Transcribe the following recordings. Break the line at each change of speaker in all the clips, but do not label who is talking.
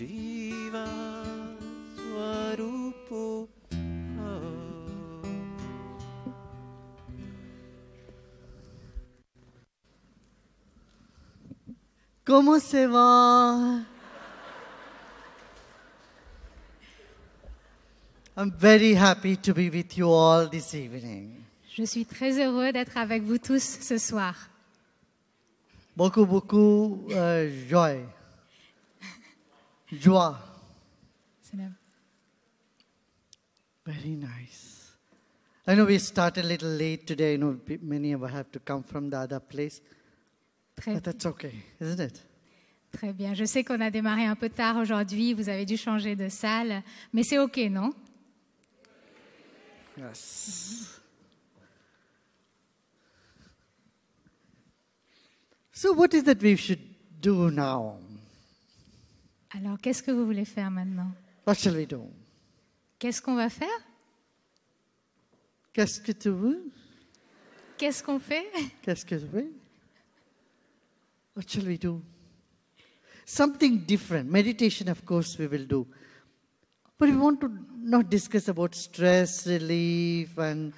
Shiva Swarupo.
¿Cómo se va? I'm very happy to be with you all this evening.
Je suis très heureux d'être avec vous tous ce soir.
Beaucoup joie. Joie. Very nice. I know we started a little late today. I know many of us have to come from the other place. But that's okay, isn't it?
Très bien. Je sais qu'on a démarré un peu tard aujourd'hui. Vous avez dû changer de salle. Mais c'est OK, non?
Yes. So what is that we should do now?
Alors, qu'est-ce que vous voulez faire maintenant?
What shall we do?
Qu'est-ce qu'on va faire?
Qu'est-ce que tu veux?
Qu'est-ce qu'on fait?
Qu'est-ce que tu veux? What shall we do? Something different. Meditation, of course, we will do. But we want to not discuss about stress relief and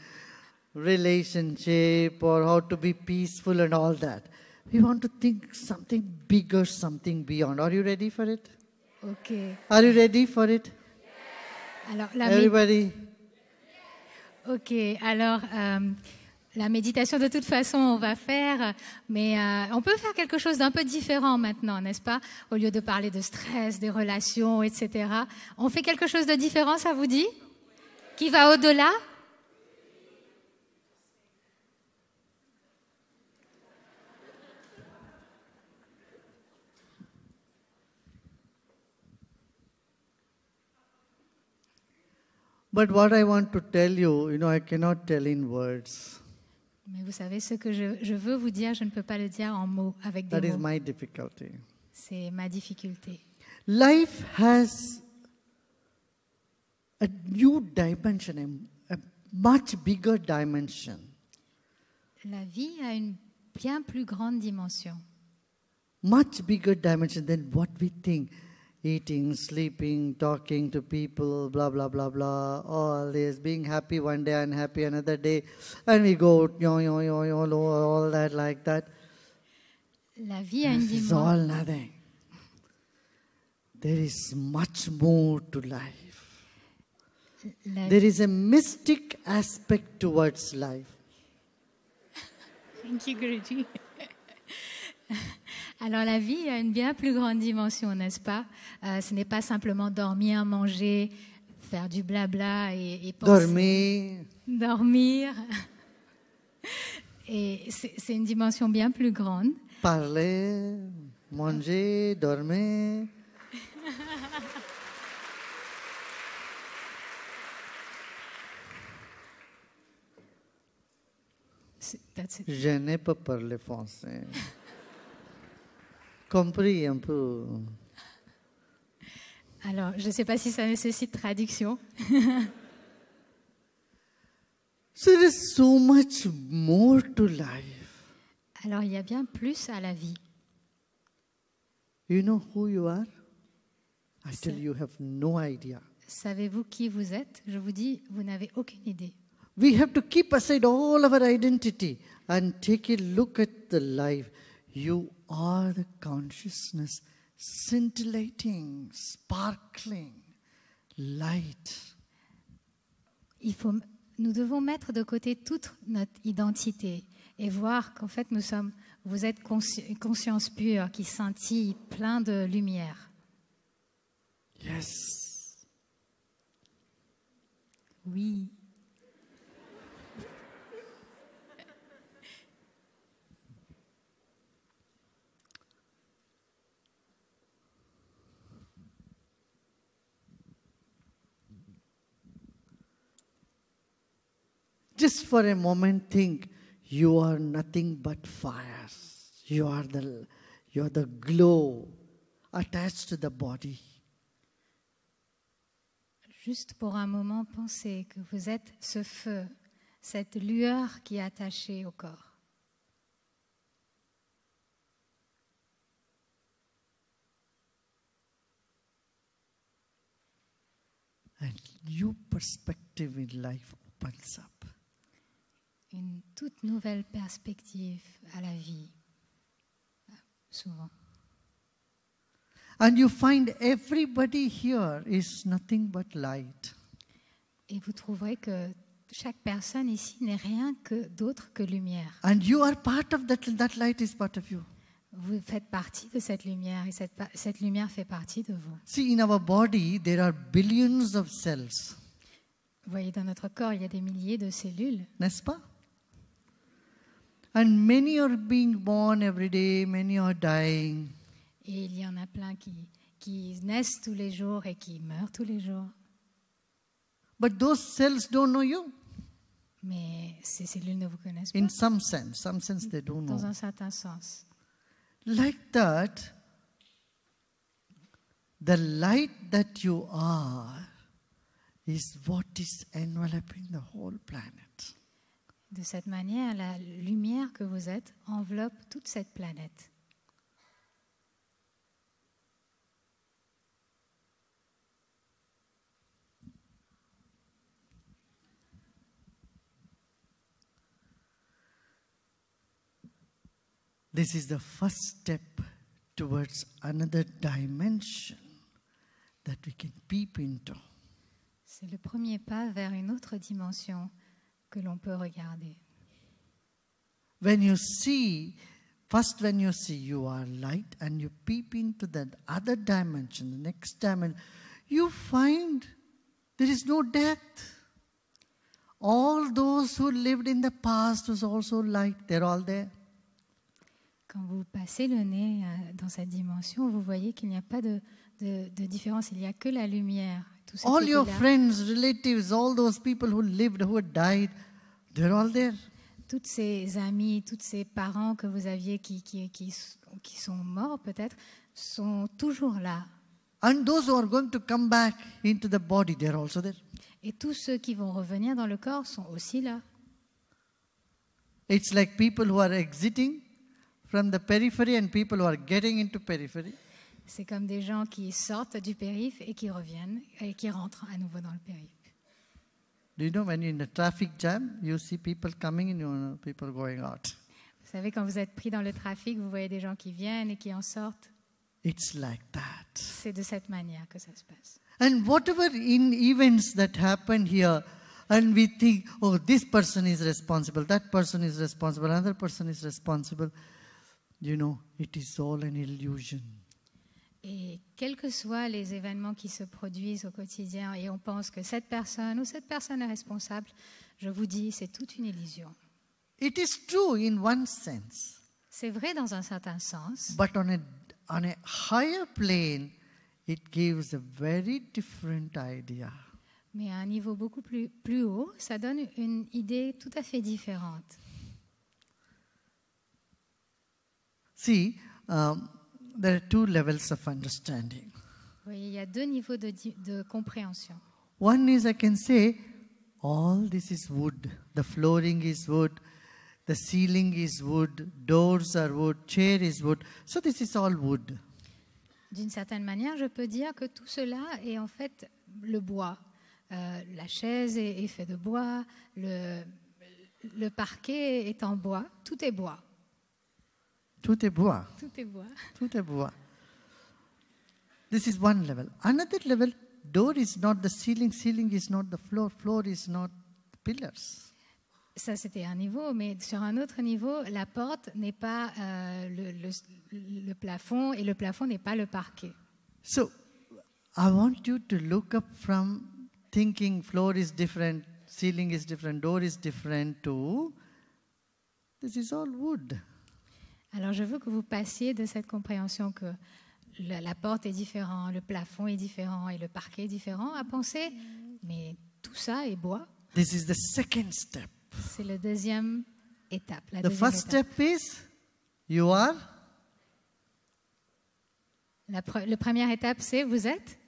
relationship or how to be peaceful and all that. We want to think something bigger, something beyond. Are you ready for it?
OK.
Are you ready for it?
Alors,
Everybody?
OK. Alors, la méditation, de toute façon, on va faire, mais on peut faire quelque chose d'un peu différent maintenant, n'est-ce pas? Au lieu de parler de stress, des relations, etc. On fait quelque chose de différent, ça vous dit? Qui va au-delà?
But what I want to tell you, I cannot tell in words.
Mais vous savez, ce que je veux vous dire, je ne peux pas le dire en mots, avec des
That is
mots.
my difficulty.
C'est ma difficulté.
Life has a new dimension, a much bigger dimension.
La vie a une bien plus grande dimension.
Much bigger dimension than what we think. Eating, sleeping, talking to people, blah, blah, blah, blah, all this, being happy one day, unhappy another day, and we go, all that like that.
La vie a une
This is
dimension.
all nothing. There is much more to life. There is a mystic aspect towards life.
Thank you, Guruji. Alors la vie a une bien plus grande dimension, n'est-ce pas? Ce n'est pas simplement dormir, manger, faire du blabla et penser. Dormir. Et c'est une dimension bien plus grande.
Parler, manger, dormir. Je n'ai pas parlé français. Compris un peu.
Alors, je ne sais pas si ça nécessite traduction.
So there is so much more to life.
Alors, il y a bien plus à la vie.
You know who you are? I tell you, you have no idea.
Savez-vous qui vous êtes? Je vous dis, vous n'avez aucune idée.
We have to keep aside all our identity and take a look at the life. You are the consciousness, scintillating, sparkling, light.
Nous devons mettre de côté toute notre identité et voir qu'en fait vous êtes conscience pure qui scintille, plein de lumière.
Yes.
Oui.
Just for a moment, think you are nothing but fire. You are the glow attached to the body.
Juste pour un moment, pensez que vous êtes ce feu, cette lueur qui est attachée au corps.
and new perspective in life opens up.
Une toute nouvelle perspective à la vie, souvent.
And you find everybody here is nothing but light.
Et vous trouverez que chaque personne ici n'est rien que d'autre que lumière.
And you are part of that. That light is part of you.
Vous faites partie de cette lumière et cette lumière fait partie de vous.
See, in our body, there are billions of cells.
Vous voyez, dans notre corps, il y a des milliers de cellules.
N'est-ce pas? And many are being born every day, many are dying.
Et il y en a plein qui naissent tous les jours et qui meurent tous les jours.
But those cells don't know you.
Mais ces cellules ne vous connaissent pas.
In some sense they don't
Dans
know.
un certain sens.
Like that, the light that you are is what is enveloping the whole planet.
De cette manière, la lumière que vous êtes enveloppe toute cette planète.
This is the first step towards another dimension that we can peep into.
C'est le premier pas vers une autre dimension que l'on peut regarder.
When you see, first when you see you are light and you peep into that other dimension, the next dimension, you find there is no death. All those who lived in the past was also light. They're all there.
Quand vous passez le nez dans cette dimension, vous voyez qu'il n'y a pas de différence, il n'y a que la lumière. Tout ce
All
qui
your
était là,
friends, relatives, all those people who lived, who had died, they're all there.
toutes ces amis, tous ces parents que vous aviez qui sont morts peut-être, sont toujours là.
And those who are going to come back into the body, they're also there.
Et tous ceux qui vont revenir dans le corps sont aussi là.
It's like people who are exiting from the periphery and people who are getting into periphery.
C'est comme des gens qui sortent du périph' et qui reviennent et qui rentrent à nouveau dans le périph'.
Do you know when you're in a traffic jam, you see people coming in, you know, people going out.
Vous savez, quand vous êtes pris dans le trafic, vous voyez des gens qui viennent et qui en sortent.
It's like that.
C'est de cette manière que ça se passe.
And whatever in events that happen here, and we think, oh, this person is responsible, that person is responsible, another person is responsible, you know, it is all an illusion.
Et quels que soient les événements qui se produisent au quotidien et on pense que cette personne ou cette personne est responsable, je vous dis, c'est toute une illusion.
It is true in one sense,
C'est vrai dans un certain sens,
but on a higher plane, it gives a very different idea.
mais à un niveau beaucoup plus haut, ça donne une idée tout à fait différente.
See, there are two levels of understanding.
Vous voyez, il y a deux niveaux de compréhension.
One is I can say, all this is wood. The flooring is wood. The ceiling is wood. Doors are wood. Chair is wood. So this is all wood.
D'une certaine manière, je peux dire que tout cela est en fait le bois. La chaise est faite de bois, le parquet est en bois, tout est bois.
Tout est bois.
Tout est bois.
Tout est bois. This is one level. Another level, door is not the ceiling. Ceiling is not the floor. Floor is not pillars.
Ça, c'était un niveau, mais sur un autre niveau, la porte n'est pas le plafond et le plafond n'est pas le parquet.
So, I want you to look up from thinking floor is different, ceiling is different, door is different to this is all wood.
Alors, je veux que vous passiez de cette compréhension que la porte est différente, le plafond est différent et le parquet est différent, à penser, mais tout ça est bois.
This is the second step.
C'est la deuxième étape.
The first step is you are.
La première étape, c'est vous êtes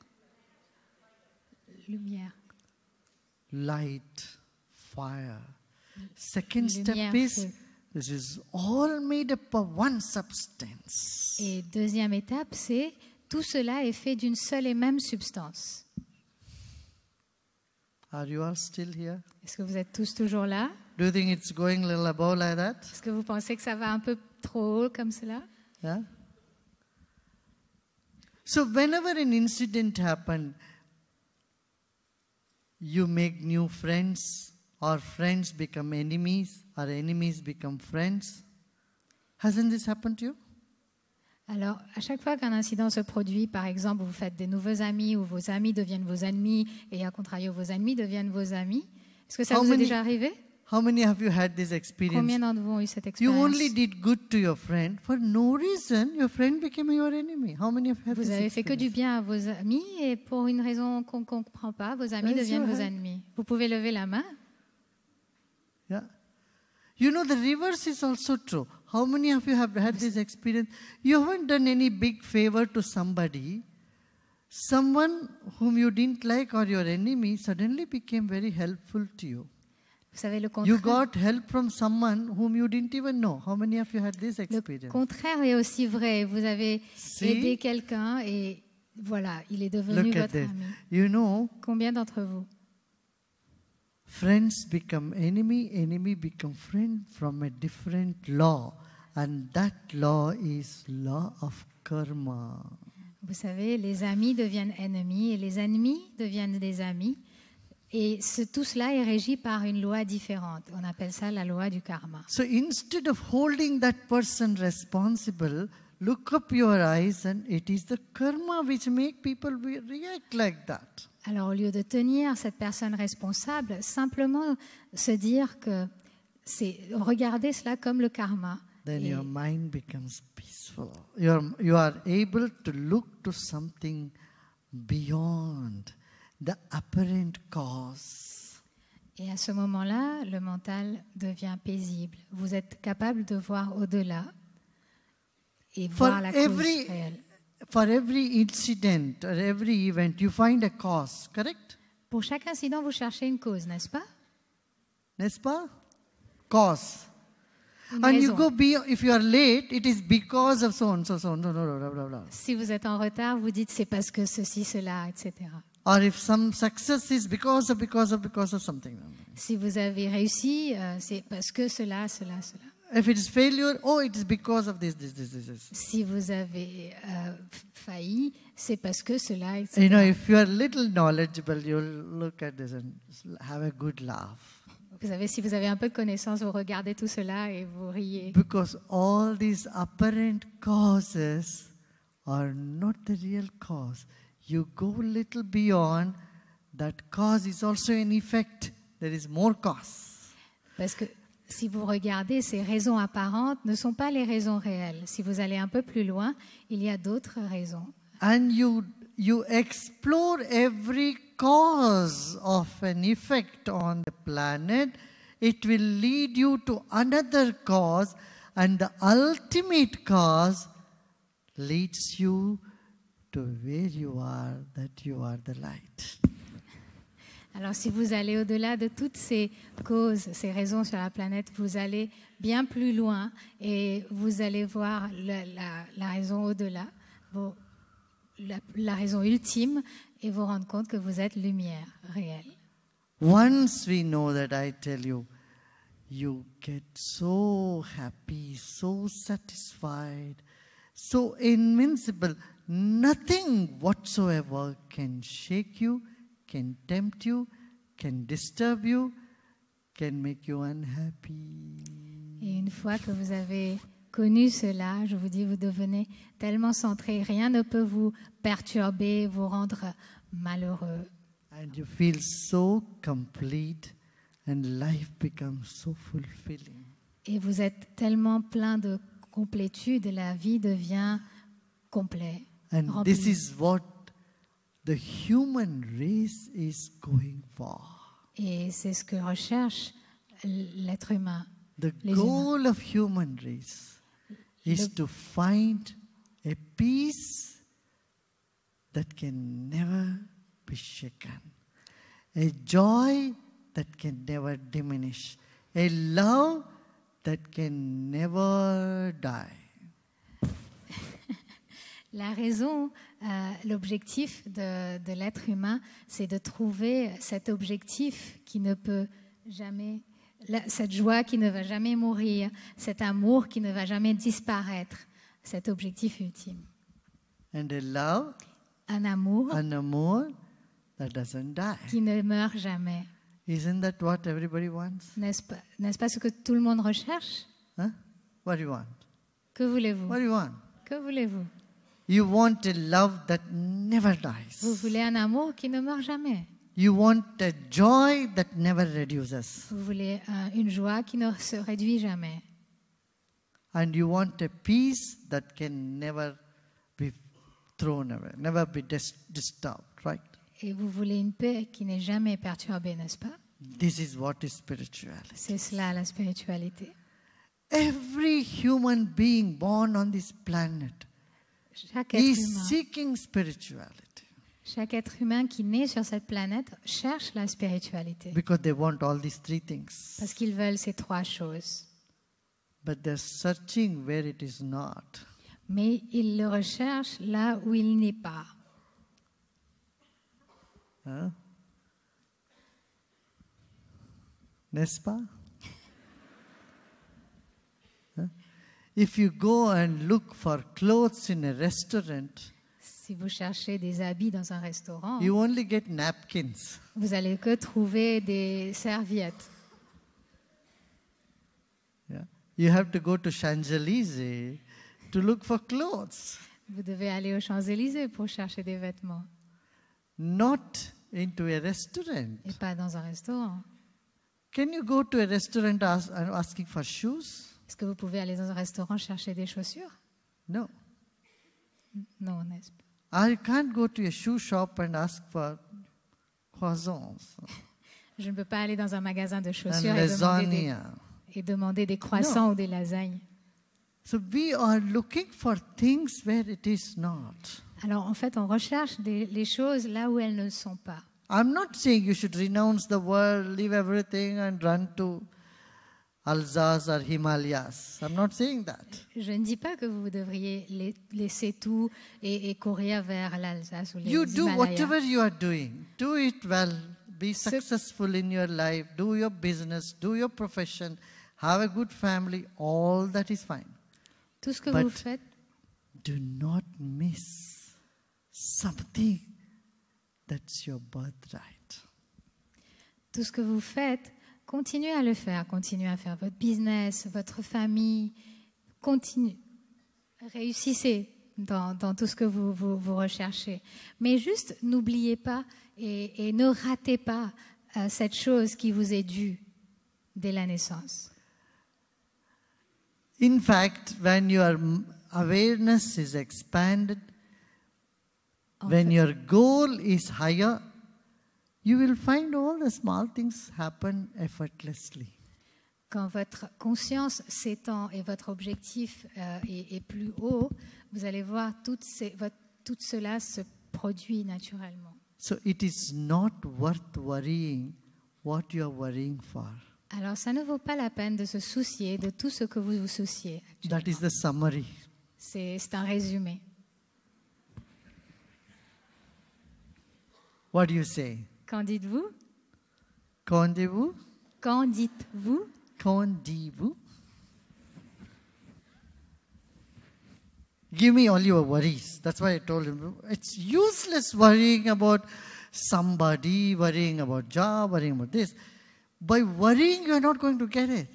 lumière.
Light, fire. Second
Lumière,
step is
feu.
this is all made up of one substance.
Et deuxième étape, c'est tout cela est fait d'une seule et même substance.
Are you all still here?
Est-ce que vous êtes tous toujours là?
Do you think it's going a little above like that?
Est-ce que vous pensez que ça va un peu trop haut comme cela?
Yeah? So whenever an incident happens, you make new friends, or friends become enemies, or enemies become friends. Hasn't this happened to you?
Alors, à chaque fois qu'un incident se produit, par exemple, vous faites des nouveaux amis ou vos amis deviennent vos ennemis et à contrario, vos ennemis deviennent vos amis. Est-ce que ça vous est déjà arrivé?
How many have you had this experience?
Combien d'entre vous ont eu cette
You
expérience?
only did good to your friend. For no reason, your friend became your enemy. How many have had
Vous
this
avez fait que du
experience?
bien à vos amis et pour une raison qu'on ne comprend pas, vos amis
Raise
deviennent
your
vos
hand.
ennemis. Vous pouvez lever la main.
Yeah. You know, the reverse is also true. How many of you have had this experience? You haven't done any big favor to somebody. Someone whom you didn't like or your enemy suddenly became very helpful to you.
Vous savez, le
You
contraire,
got help from someone whom you didn't even know. How many of you had this
le
experience?
contraire est aussi vrai. Vous avez
See?
aidé quelqu'un et voilà, il est devenu
Look at
votre
this.
ami.
You know,
Combien d'entre vous?
friends become enemy, enemy become friend from a different law. And that law is law of karma.
Vous savez, les amis deviennent ennemis et les ennemis deviennent des amis. Et tout cela est régi par une loi différente. On appelle ça la loi du karma.
So instead of holding that person responsible, look up your eyes and it is the karma which make people react like that.
Alors, au lieu de tenir cette personne responsable, simplement se dire que regarder cela comme le karma.
Then
Et
your mind becomes peaceful. You are able to look to something beyond the apparent cause.
Et à ce moment-là, le mental devient paisible. Vous êtes capable de voir au-delà et voir la cause réelle.
For every incident or every event, you find a cause, correct?
Pour chaque incident, vous cherchez une cause, n'est-ce pas?
N'est-ce pas? Cause.
Une
And
raison.
you go beyond, if you are late, it is because of so and so, so and so, blah, blah, blah, blah.
Si vous êtes en retard, vous dites c'est parce que ceci, cela, etc.
Or if some success is because of something.
Si vous avez réussi, c'est parce que cela, cela, cela.
If it is failure, oh, it is because of this.
Si vous avez failli, c'est parce que cela, etc.
You know, if you are little knowledgeable, you'll look at this and have a good laugh.
Vous savez, si vous avez un peu de connaissance, vous regardez tout cela et vous riez.
Because all these apparent causes are not the real cause. You go a little beyond, that cause is also an effect. There is more cause.
Parce que si vous regardez, ces raisons apparentes ne sont pas les raisons réelles. Si vous allez un peu plus loin, il y a d'autres raisons.
And you explore every cause of an effect on the planet, it will lead you to another cause, and the ultimate cause leads you to where you are, that you are the light.
Alors si vous allez au-delà de toutes ces causes, ces raisons sur la planète, vous allez bien plus loin et vous allez voir la raison au-delà, la raison ultime, et vous rendre compte que vous êtes lumière réelle.
Once we know that, I tell you, you get so happy, so satisfied, so invincible. Nothing whatsoever can shake you, can tempt you, can disturb you, can make you unhappy.
Et une fois que vous avez connu cela, je vous dis, vous devenez tellement centré, rien ne peut vous perturber, vous rendre malheureux.
And you feel so complete and life becomes so fulfilling.
Et vous êtes tellement plein de complétude, la vie devient complète.
And
Rempli.
this is what the human race is going for.
Et c'est ce que recherche l'être humain.
The
Les
goal of human race is
Le-
to find a peace that can never be shaken, a joy that can never diminish, a love that can never die.
La raison, l'objectif de l'être humain, c'est de trouver cet objectif qui ne peut jamais, cette joie qui ne va jamais mourir, cet amour qui ne va jamais disparaître, cet objectif ultime.
And a love,
Un amour
an amour that doesn't die.
qui ne meurt jamais.
Isn't that what everybody wants?
N'est-ce pas ce que tout le monde recherche?
Huh? What do you want?
Que voulez-vous?
What do you want?
Que voulez-vous?
You want a love that never dies.
Vous voulez un amour qui ne meurt jamais.
You want a joy that never reduces.
Vous voulez une joie qui ne se réduit jamais.
And you want a peace that can never be thrown away, never be disturbed, right?
Et vous voulez une paix qui n'est jamais perturbée, n'est-ce pas?
This is what is spirituality.
C'est cela la spiritualité.
Every human being born on this planet
Chaque être
is
humain,
seeking spirituality
chaque être humain qui naît sur cette planète cherche la spiritualité
because they want all these three things.
parce qu'ils veulent ces trois choses.
But they're searching where it is not.
Mais ils le recherchent là où il n'est pas.
Huh? N'est-ce pas? Huh? If you go and look for clothes in a restaurant,
Si vous cherchez des habits dans un restaurant,
you only get napkins.
vous allez que trouver des serviettes.
Yeah? You have to go to Champs-Élysées to look for clothes,
Vous devez aller aux Champs-Élysées pour chercher des vêtements
not into a restaurant.
et pas dans un restaurant.
Can you go to a restaurant asking for shoes?
Est-ce que vous pouvez aller dans un restaurant chercher des chaussures?
No.
Non, n'est-ce pas?
I can't go to a shoe shop and ask for croissants
Je ne peux pas aller dans un magasin de
and
chaussures
lasagna.
et demander des croissants
Non.
ou des lasagnes.
So we are looking for things where it is not.
Alors, en fait, on recherche les choses là où elles ne sont pas.
I'm not saying you should renounce the world, leave everything and run to Alsace or Himalayas. I'm not saying that.
Je ne dis pas que vous devriez laisser tout et courir vers l'Alsace ou les
You do
Himalayas.
whatever you are doing. Do it well. Be successful in your life. Do your business. Do your profession. Have a good family. All that is fine.
Tout ce que
But-
vous faites,
Do not miss something that's your birthright.
tout ce que vous faites, continuez à le faire. Continuez à faire votre business, votre famille. Continuez. Réussissez dans tout ce que vous recherchez. Mais juste n'oubliez pas et ne ratez pas cette chose qui vous est due dès la naissance.
In fact, when your awareness is expanded,
En
when
fait-
your goal is higher, you will find all the small things happen effortlessly.
Quand votre conscience s'étend et votre objectif est plus haut, vous allez voir tout cela se produit naturellement.
So it is not worth worrying what you are worrying for.
Alors, ça ne vaut pas la peine de se soucier de tout ce que vous vous souciez.
That is the summary.
C'est un résumé.
What do you say?
Qu'en dites-vous?
Qu'en dites-vous?
Qu'en dites-vous?
Qu'en dites-vous? Give me all your worries. That's why I told him it's useless worrying about somebody, worrying about job, worrying about this. By worrying, you are not going to get it.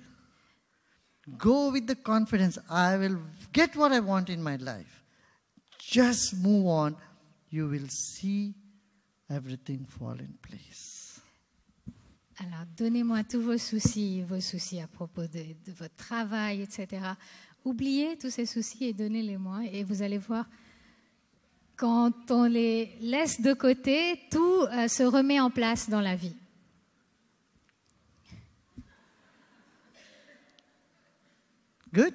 Go with the confidence, I will get what I want in my life. Just move on. You will see everything fall in place.
Alors, donnez-moi tous vos soucis à propos de votre travail, etc. Oubliez tous ces soucis et donnez-les-moi. Et vous allez voir, quand on les laisse de côté, tout se remet en place dans la vie.
Good?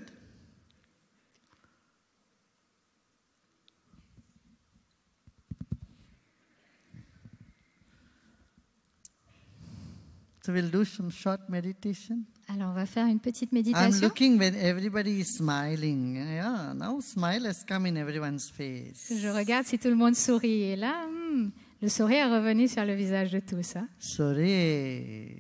So we'll do some short meditation.
Alors, on va faire une petite
I'm
méditation.
looking when everybody is smiling. Yeah, now smile has come in everyone's face.
Je regarde si tout le monde sourit. Et là, le sourire est revenu sur le visage de tous. Hein.
Sorry.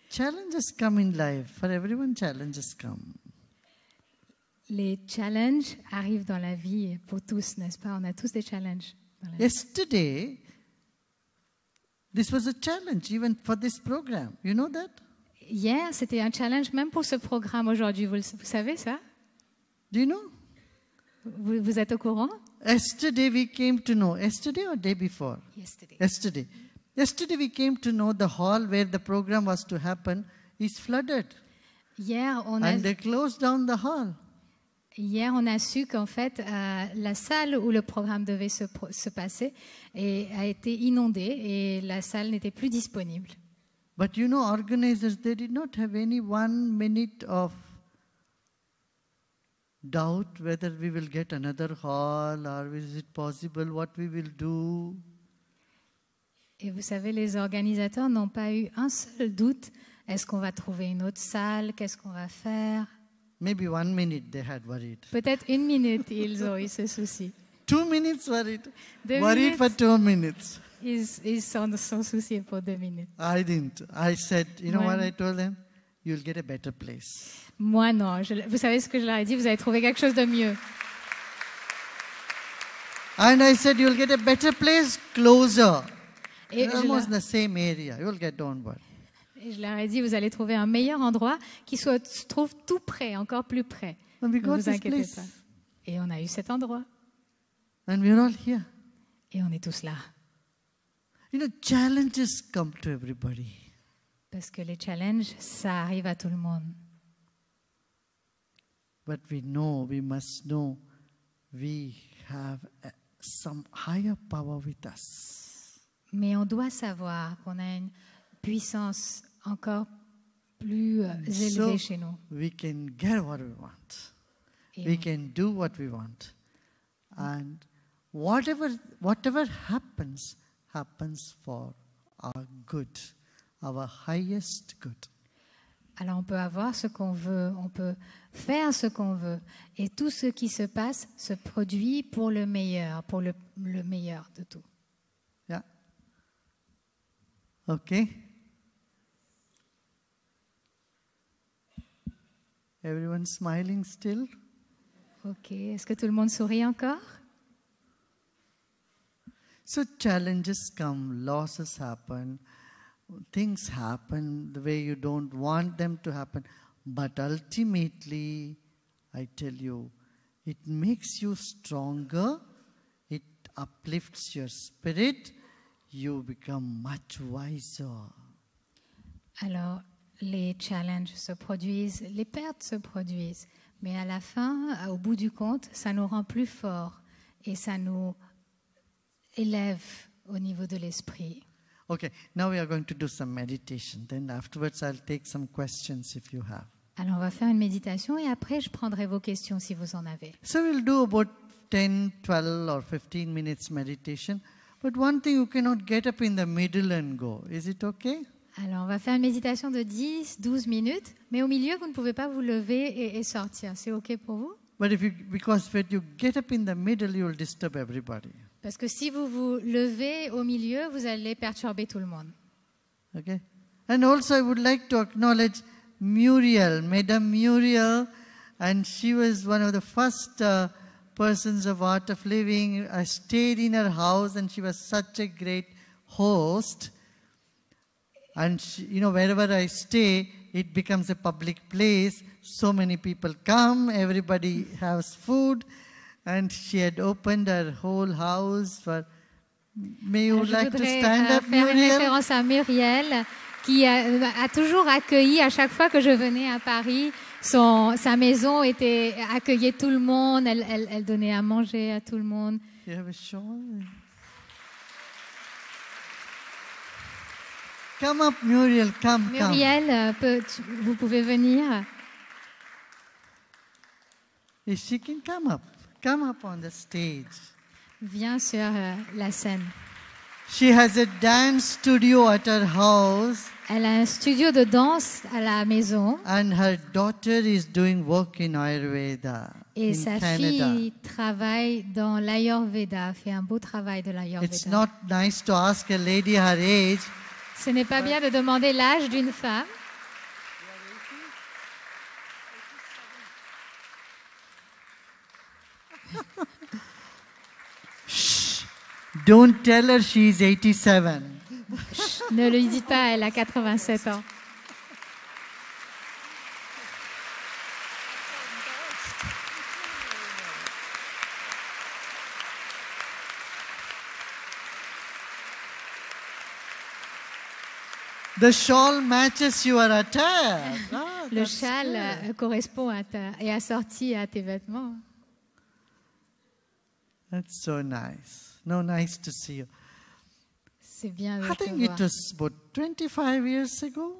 Challenges come in life. For everyone, challenges come.
Les challenges arrivent dans la vie pour tous, n'est-ce pas? On a tous des challenges dans la vie.
Yesterday, this was a challenge even for this program. You know that?
Hier, c'était un challenge même pour ce programme aujourd'hui. Vous savez ça?
Do you know?
Vous êtes au courant?
Yesterday we came to know. Yesterday or day before?
Yesterday.
Yesterday. Yesterday we came to know the hall where the program was to happen is flooded.
Hier, on
And they closed down the hall.
on a su qu'en fait, la salle où le programme devait se passer a été inondée et la salle n'était plus disponible.
But you know, organizers, they did not have any 1 minute of doubt whether we will get another hall or is it possible, what we will do.
Et vous savez, les organisateurs n'ont pas eu un seul doute. Est-ce qu'on va trouver une autre salle? Qu'est-ce qu'on va faire?
Maybe 1 minute they had worried.
Peut-être 1 minute, ils ont eu ce souci.
2 minutes worried.
2
Worried
minutes.
for 2 minutes.
Ils sont souciés pour 2 minutes.
I didn't. I said, you know
Ouais.
what I told them? You'll get a better place.
Moi, non. Vous savez ce que je leur ai dit? Vous allez trouver quelque chose de mieux.
And I said, you'll get a better place closer.
Et je,
Almost
leur,
the same area. You'll get, don't worry.
et je leur ai dit, vous allez trouver un meilleur endroit qui se trouve tout près, encore plus près.
And we
Ne
got
vous
this
inquiétez
place.
pas. Et on a eu cet endroit.
And we're all here.
Et on est tous là.
You know, challenges come to everybody.
Parce que les challenges, ça arrive à tout le monde.
But we must know, we have some higher power with us.
Mais on doit savoir qu'on a une puissance encore plus élevée chez nous.
We can get what we want.
Et
We can do what we want. And whatever happens for our good, our highest good.
Alors on peut avoir ce qu'on veut, on peut faire ce qu'on veut, et tout ce qui se passe se produit pour le meilleur de tout.
Yeah. Okay. Everyone smiling still?
Ok, est-ce que tout le monde sourit encore?
So challenges come, losses happen, things happen the way you don't want them to happen. But ultimately, I tell you, it makes you stronger, it uplifts your spirit, you become much wiser.
Alors, les challenges se produisent, les pertes se produisent, mais à la fin, au bout du compte, ça nous rend plus forts et ça nous élève au niveau de l'esprit.
Okay, now we are going to do some meditation. Then afterwards, I'll take some questions if you have.
Alors, on va faire une méditation et après, je prendrai vos questions si vous en avez.
So we'll do about 10, 12 or 15 minutes meditation. But one thing, you cannot get up in the middle and go. Is it okay?
Alors, on va faire une méditation de 10, 12 minutes, mais au milieu, vous ne pouvez pas vous lever et sortir. C'est OK pour vous?
But because when you get up in the middle, you will disturb everybody.
Parce que si vous vous levez au milieu, vous allez perturber tout le monde.
Okay? And also I would like to acknowledge Muriel, Madame Muriel, and she was one of the first persons of Art of Living. I stayed in her house and she was such a great host. And she, you know, wherever I stay, it becomes a public place. So many people come, everybody has food. And she had opened her whole house for... May you like to stand up,
faire une
Muriel?
référence à Muriel, qui a toujours accueilli, à chaque fois que je venais à Paris, sa maison accueillait tout le monde, elle donnait à manger à tout le monde.
You have a shawl? Come up, Muriel, come.
Muriel, vous pouvez venir.
If she can come up on the stage.
Viens sur la scène.
She has a dance studio at her house,
Elle a un studio de danse à la maison
and her daughter is doing work in Ayurveda
et
in
sa
Canada.
fille travaille dans l'Ayurveda, fait un beau travail de
It's
l'Ayurveda.
not nice to ask a lady her age.
Ce n'est pas bien de demander l'âge d'une femme.
Don't tell her she's 87.
Ne lui dites pas, elle a 87 ans.
The shawl matches your attire.
Le châle correspond est assorti à tes vêtements.
That's so nice. No, nice to see you.
C'est bien de
I
te
think
voir.
it was about 25 years ago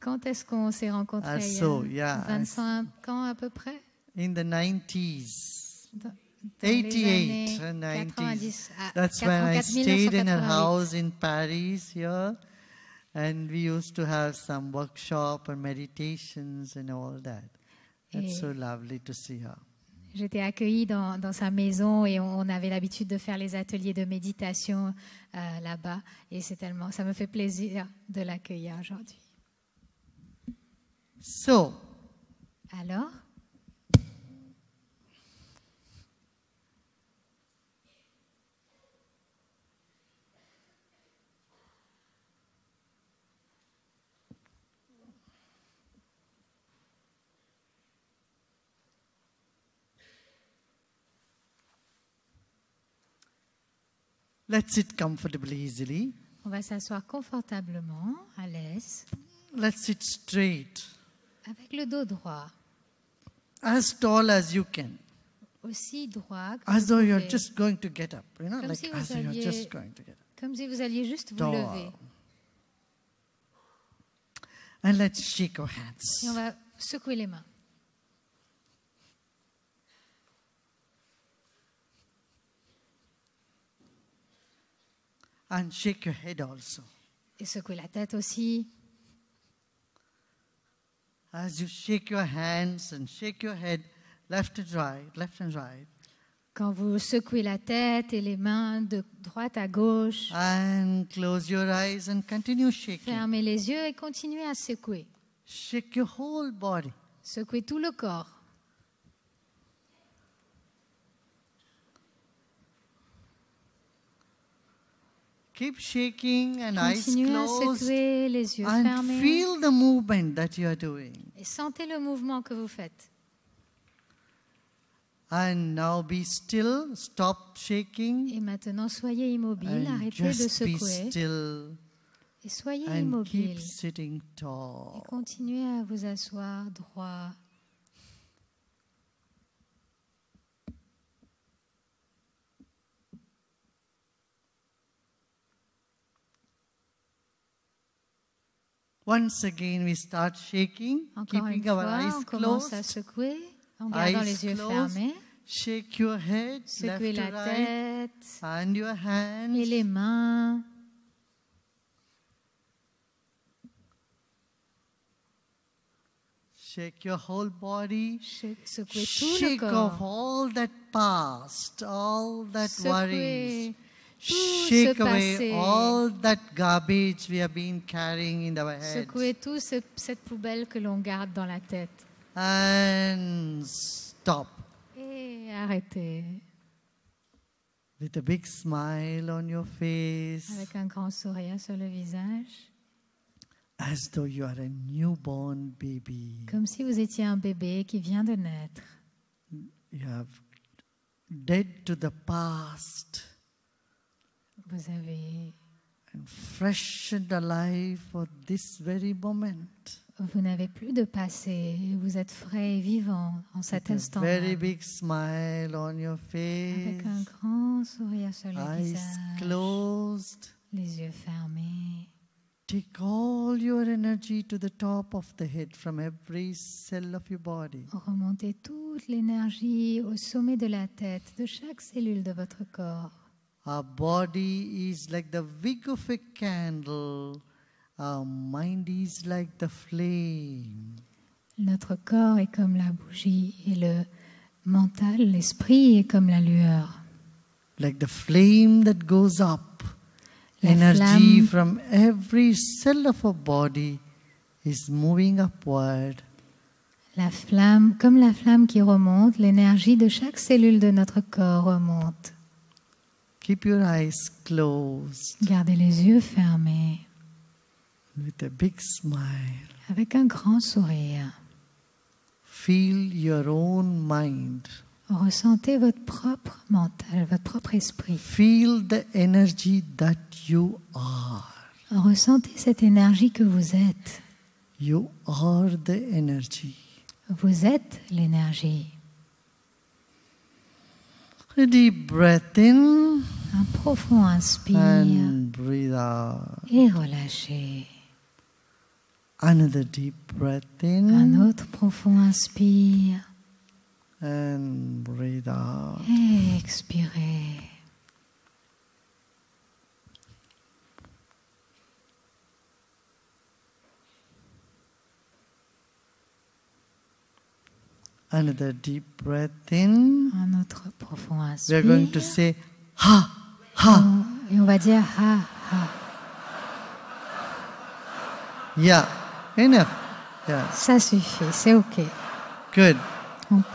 Quand est-ce qu'on s'est rencontrés? Il y a
so, yeah.
25 ans à peu près?
in the 90s.
Dans
88
les
and
années
90s.
90.
That's when I stayed in her
1988.
house in Paris here. And we used to have some workshop and meditations and all that. That's so lovely to see her.
J'étais accueillie dans sa maison et on avait l'habitude de faire les ateliers de méditation là-bas. Et ça me fait plaisir de l'accueillir aujourd'hui.
So,
Alors,
let's sit comfortably, easily.
on va s'asseoir confortablement, à l'aise,
Let's sit straight,
avec le dos droit,
as tall as you can.
aussi droit que
As
vous
though you're
pouvez.
just going to get up,
Comme
like
si vous
as though you're
alliez-
just going to get up.
Comme si vous alliez juste vous
Tall.
lever.
And let's shake our
Et
hands.
on va secouer les mains.
And shake your head also.
Et secouer la tête aussi.
As you shake your hands and shake your head, left and right,
Quand vous secouez la tête et les mains de droite à gauche,
and close your eyes and continue shaking.
fermez les yeux et continuez à secouer.
Shake your whole body.
Secouez tout le corps.
Keep shaking and eyes
Continuez à
closed
secouer, les yeux
and
fermés.
feel the movement that you are doing.
Et sentez le mouvement que vous faites.
And now be still, stop shaking,
Et maintenant, soyez immobile,
and
arrêtez de
just be
secouer.
still
Et soyez
and
immobile.
keep sitting
Et
tall.
continuez à vous asseoir droit.
Once again, we start shaking,
Encore une
keeping our
fois,
eyes
on commence à
closed.
secouer en gardant
Eyes
les yeux
closed.
fermés.
Shake your head,
Secouez
left
la
to right,
tête
and your hands.
et les mains.
Shake your whole body.
Secouez tout le
Shake off
corps.
all that past, all that worries.
Secouez tout
Shake
ce
away
passé.
all that garbage we have been carrying in our heads.
Secouez tout cette poubelle que l'on garde dans la tête.
And stop
Et arrêtez.
with a big smile on your face,
Avec un grand sourire sur le visage.
as though you are a newborn baby.
Comme si vous étiez un bébé qui vient de naître.
You have dead to the past
Vous avez...
and fresh and alive for this very moment.
Vous n'avez plus de passé. Vous êtes frais et vivant en cet
With a
instant.
very big smile on your
Avec un
face,
grand sourire sur le
eyes
visage.
closed.
Les yeux fermés.
Take all your energy to the top of the head from every cell of your body.
Remontez toute l'énergie au sommet de la tête, de chaque cellule de votre corps.
Our body is like the wick of a candle. Our mind is like the flame.
Notre corps est comme la bougie et le mental, l'esprit est comme la lueur.
Like the flame that goes up.
La
Energy
flamme.
from every cell of our body is moving upward.
La flamme, comme la flamme qui remonte, l'énergie de chaque cellule de notre corps remonte.
Keep your eyes closed
Gardez les yeux fermés
with a big smile.
avec un grand sourire.
Feel your own mind.
Ressentez votre propre mental, votre propre esprit.
Feel the energy that you are.
Ressentez cette énergie que vous êtes.
You are the energy.
Vous êtes l'énergie.
A deep breath in
Un profond inspire
and breathe out.
et relâchez.
Another deep breath
Un
in
autre profond inspire
and breathe out.
et expirez.
Another deep breath in.
Un autre profond
We are
inspire.
going to say ha, ha.
Et on va dire ha, ha.
Yeah, enough. Yeah,
Ça suffit, c'est OK.
good.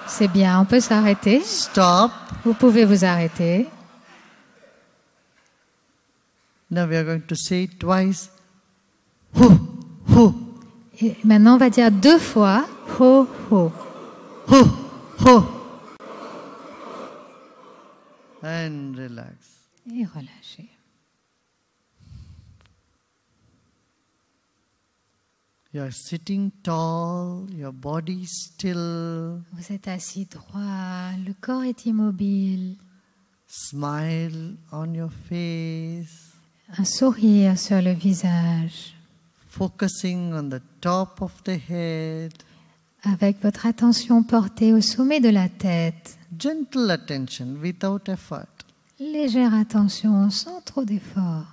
C'est bien, on peut s'arrêter.
Stop.
Vous pouvez vous arrêter.
Now we are going to say it twice. Hu, hu,
Et maintenant, on va dire 2 fois ho, ho.
hu, hu. And relax.
Et relâchez.
You are sitting tall, your body is still.
Vous êtes assis droit, le corps est immobile.
Smile on your face,
Un sourire sur le visage.
focusing on the top of the head.
Avec votre attention portée au sommet de la tête.
Gentle attention without effort.
Légère attention sans trop d'effort.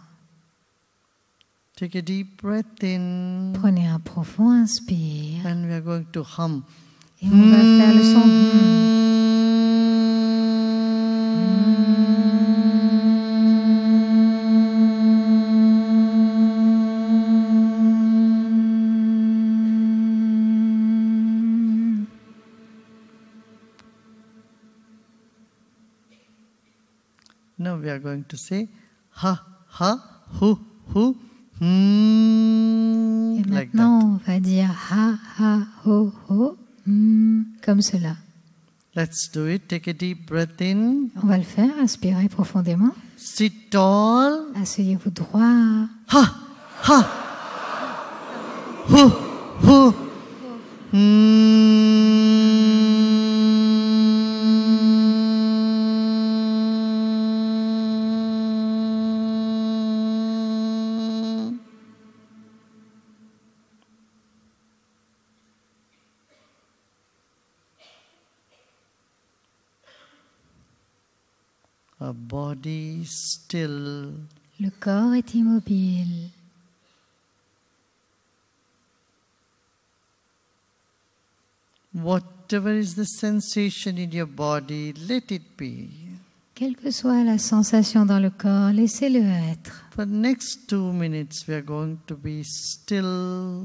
Take a deep breath in
Prenez un profond inspire.
and we are going to hum.
Et on va faire le son.
Now we are going to say ha, ha, hu, hu,
Et
like
maintenant,
that.
on va dire ha, ha, ho, ho, comme cela.
Let's do it. Take a deep breath in.
On va le faire, inspirez profondément.
Sit tall.
Asseyez-vous droit.
Ha, ha, hu, hu. Our body is still.
Le corps est immobile.
Whatever is the sensation in your body, let it be.
Quelle que soit la sensation dans le corps, laissez-le être.
For the next 2 minutes, we are going to be still.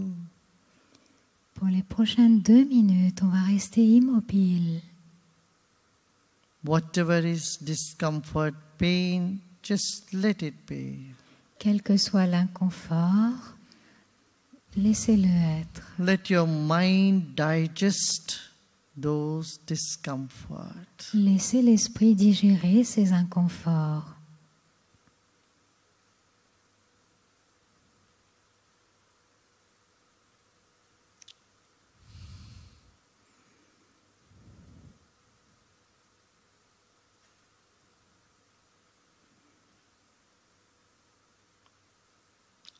Pour les prochaines 2 minutes, on va rester immobile.
Whatever is discomfort, pain, just let it be.
Quel que soit l'inconfort, laissez-le être.
Let your mind digest those discomforts.
Laissez l'esprit digérer ces inconforts.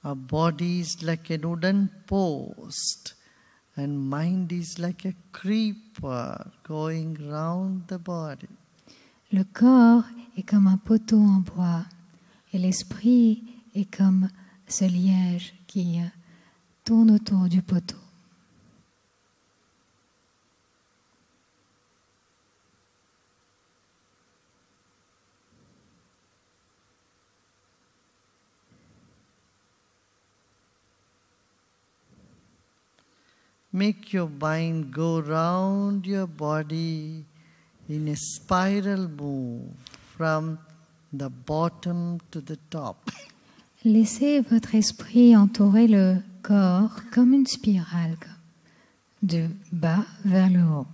Our body is like a wooden post, and mind is like a creeper going round the body.
Le corps est comme un poteau en bois et l'esprit est comme ce liège qui tourne autour du poteau.
Make your mind go round your body in a spiral move from the bottom to the top.
Laissez votre esprit entourer le corps comme une spirale, du bas vers le haut.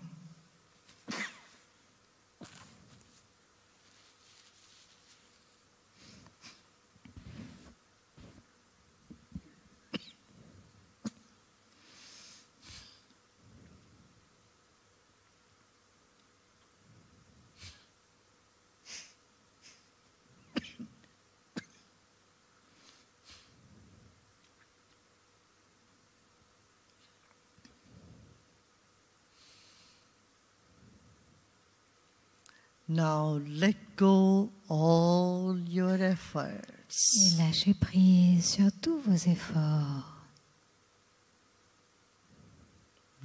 Now let go all your efforts.
Et lâchez prise sur tous vos efforts.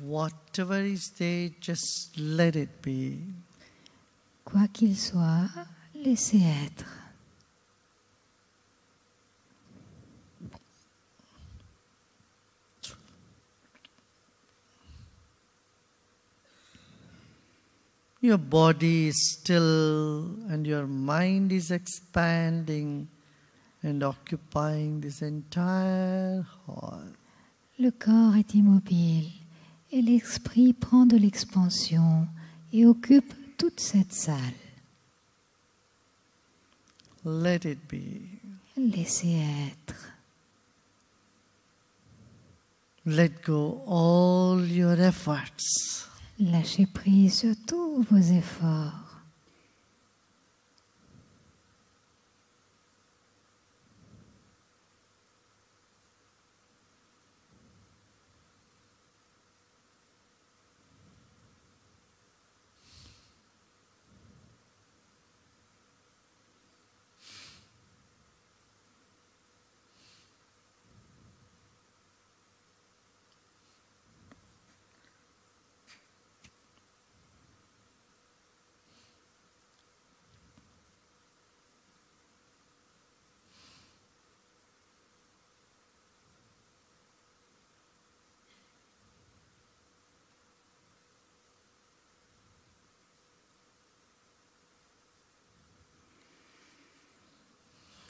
Whatever is there, just let it be.
Quoi qu'il soit, laissez être.
Your body is still and your mind is expanding and occupying this entire hall.
Le corps est immobile et l'esprit prend de l'expansion et occupe toute cette salle.
Let it be.
Laissez être.
Let go all your efforts.
Lâchez prise sur tous vos efforts.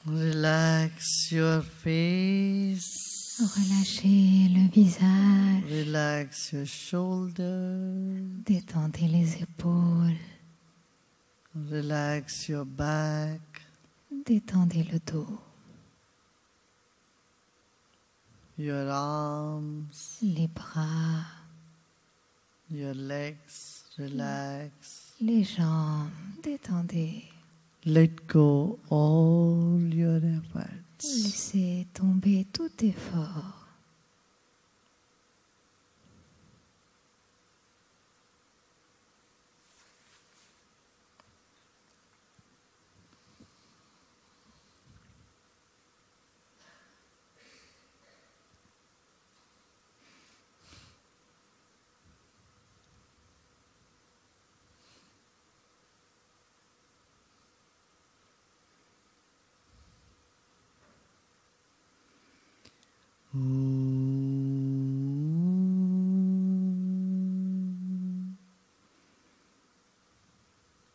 Relax your face.
Relâchez le visage.
Relax your shoulders.
Détendez les épaules.
Relax your back.
Détendez le dos.
Your arms.
Les bras.
Your legs. Relax.
Les jambes. Détendez.
Let go all your efforts.
Laissez tomber tout effort.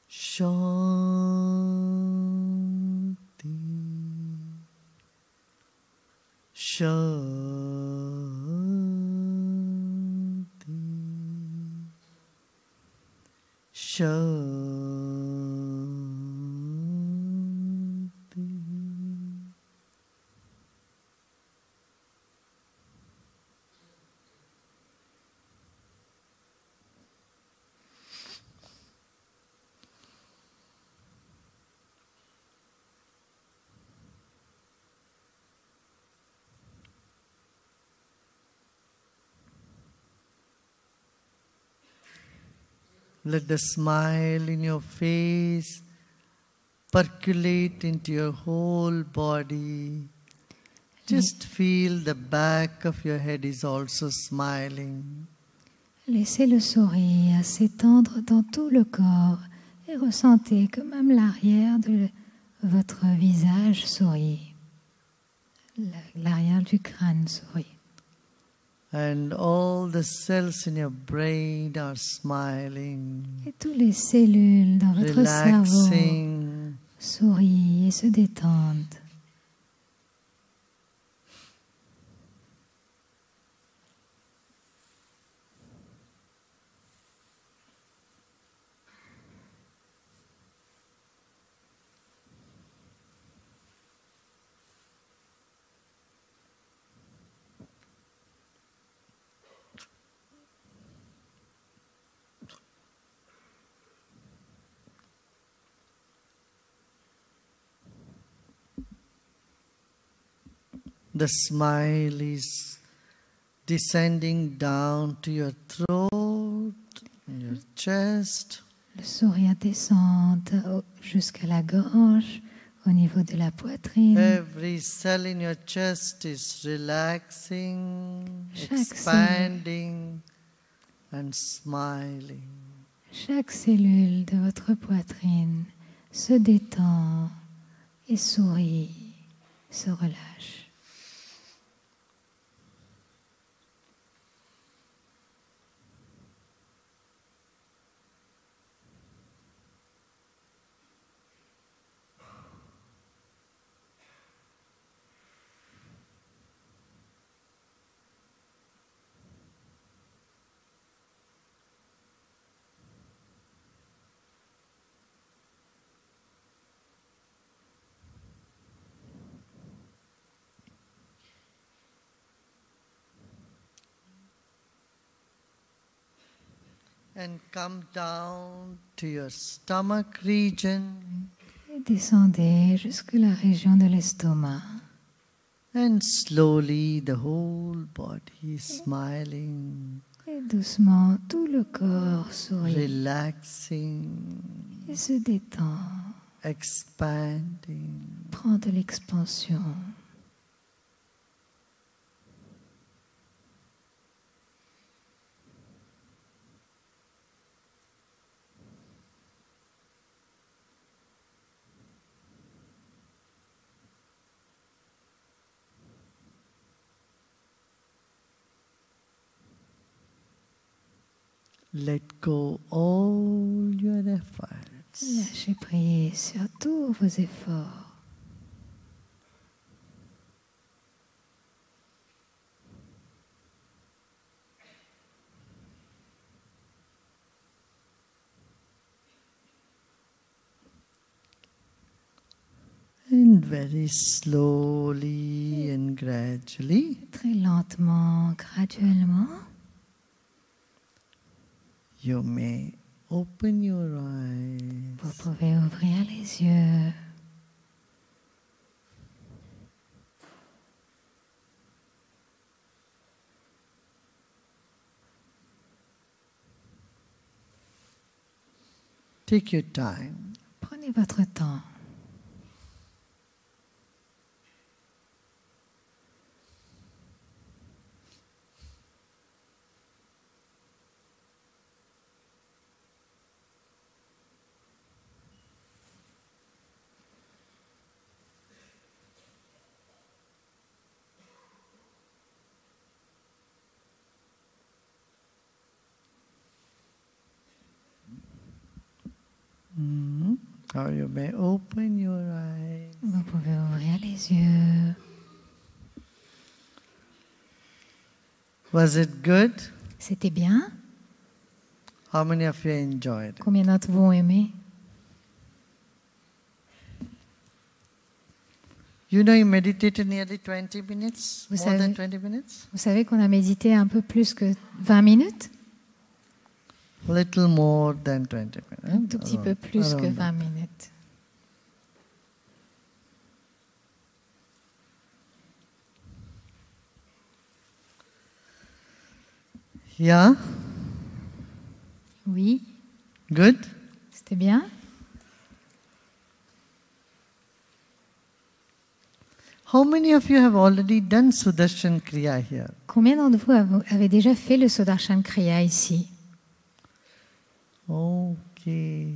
Shanti. Shanti. Shanti. Let the smile in your face percolate into your whole body. Just feel the back of your head is also smiling.
Laissez le sourire s'étendre dans tout le corps et ressentez que même l'arrière de votre visage sourit. L'arrière du crâne sourit.
And all the cells in your brain are smiling,
Et toutes les cellules dans votre cerveau
relaxing.
sourient et se détendent.
The smile is descending down to your throat, your chest.
Le sourire descend jusqu'à la gorge, au niveau de la poitrine.
Every cell in your chest is relaxing,
Chaque
expanding, and smiling.
Chaque cellule de votre poitrine se détend et sourit, se relâche.
And come down to your stomach region.
Et descendez jusqu'à la région de l'estomac.
And slowly the whole body is smiling,
Et doucement, tout le corps sourit
relaxing,
et se détend,
expanding.
prend de l'expansion.
Let go all your efforts.
Lâchez prise sur tous vos efforts.
And very slowly and gradually,
Très lentement, graduellement,
you may open your eyes.
vous pouvez ouvrir les yeux.
Take your time.
Prenez votre temps.
Or you may open your eyes.
Vous pouvez ouvrir les yeux.
Was it good?
C'était bien?
How many of you enjoyed it?
Combien d'entre vous ont aimé?
You know, you meditated nearly 20 minutes,
Vous
more than
savez-
20 minutes?
Vous savez qu'on a médité un peu plus que 20 minutes?
A little more than 20 minutes.
Un tout petit peu plus que
around
20 minutes.
Yeah?
Oui,
Good?
c'était bien.
How many of you have already done Sudarshan Kriya here?
Combien d'entre vous avez déjà fait le Sudarshan Kriya ici?
Okay.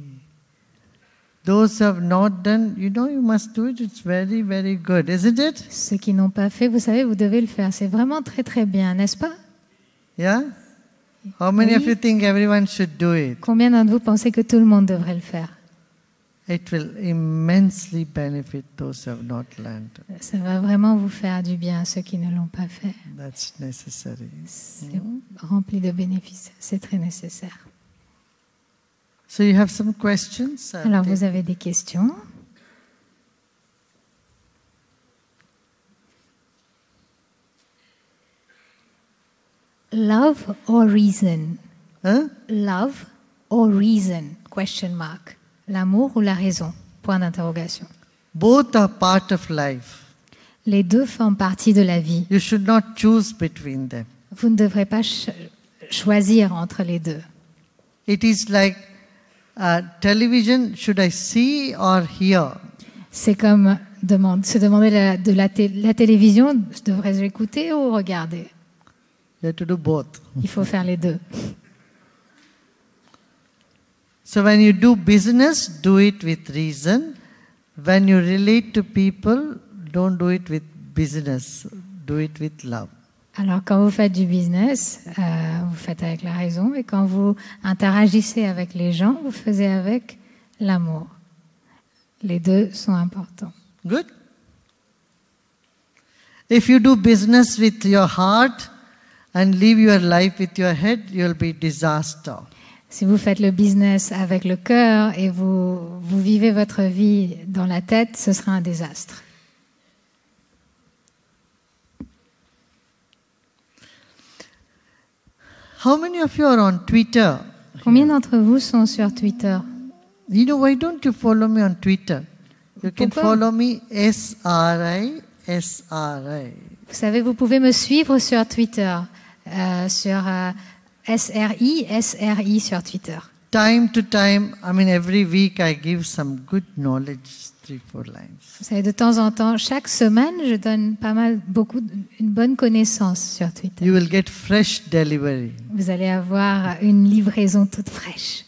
Those who have not done, you must do it. It's very, very good, isn't it?
Ceux qui n'ont pas fait, vous savez, vous devez le faire. C'est vraiment très très bien, n'est-ce pas?
Yeah? How many of
Oui.
you think everyone should do it?
Combien d'entre vous pensez que tout le monde devrait le faire?
It will immensely benefit those who have not learned.
Ça va vraiment vous faire du bien à ceux qui ne l'ont pas fait.
That's necessary.
C'est rempli de bénéfices. C'est très nécessaire.
So you have some questions?
Alors, vous avez des questions? Love or reason?
Huh?
Love or reason? Question mark. L'amour ou la raison? Point d'interrogation.
Both are part of life.
Les deux font partie de la vie.
You should not choose between them.
Vous ne devrez pas choisir entre les deux.
It is like television, should I see or hear?
C'est comme se demander la télévision, devrais-je écouter ou regarder?
You have to do both.
Il faut faire les deux.
So when you do business, do it with reason. When you relate to people, don't do it with business. Do it with love.
Alors, quand vous faites du business, vous faites avec la raison. Et quand vous interagissez avec les gens, vous faites avec l'amour. Les deux sont importants.
Good? If you do business with your heart and live your life with your head, you'll be disaster.
Si vous faites le business avec le cœur et vous vivez votre vie dans la tête, ce sera un désastre.
How many of you are on Twitter?
Combien d'entre vous sont sur Twitter?
Why don't you follow me on Twitter? You can
Pourquoi?
follow me SRI.
Vous savez, vous pouvez me suivre sur Twitter, sur SRI sur Twitter.
Time to time, every week I give some good knowledge, 3-4 lines.
Vous savez, de temps en temps, chaque semaine, je donne une bonne connaissance sur Twitter.
You will get fresh delivery.
Vous allez avoir une livraison toute fraîche.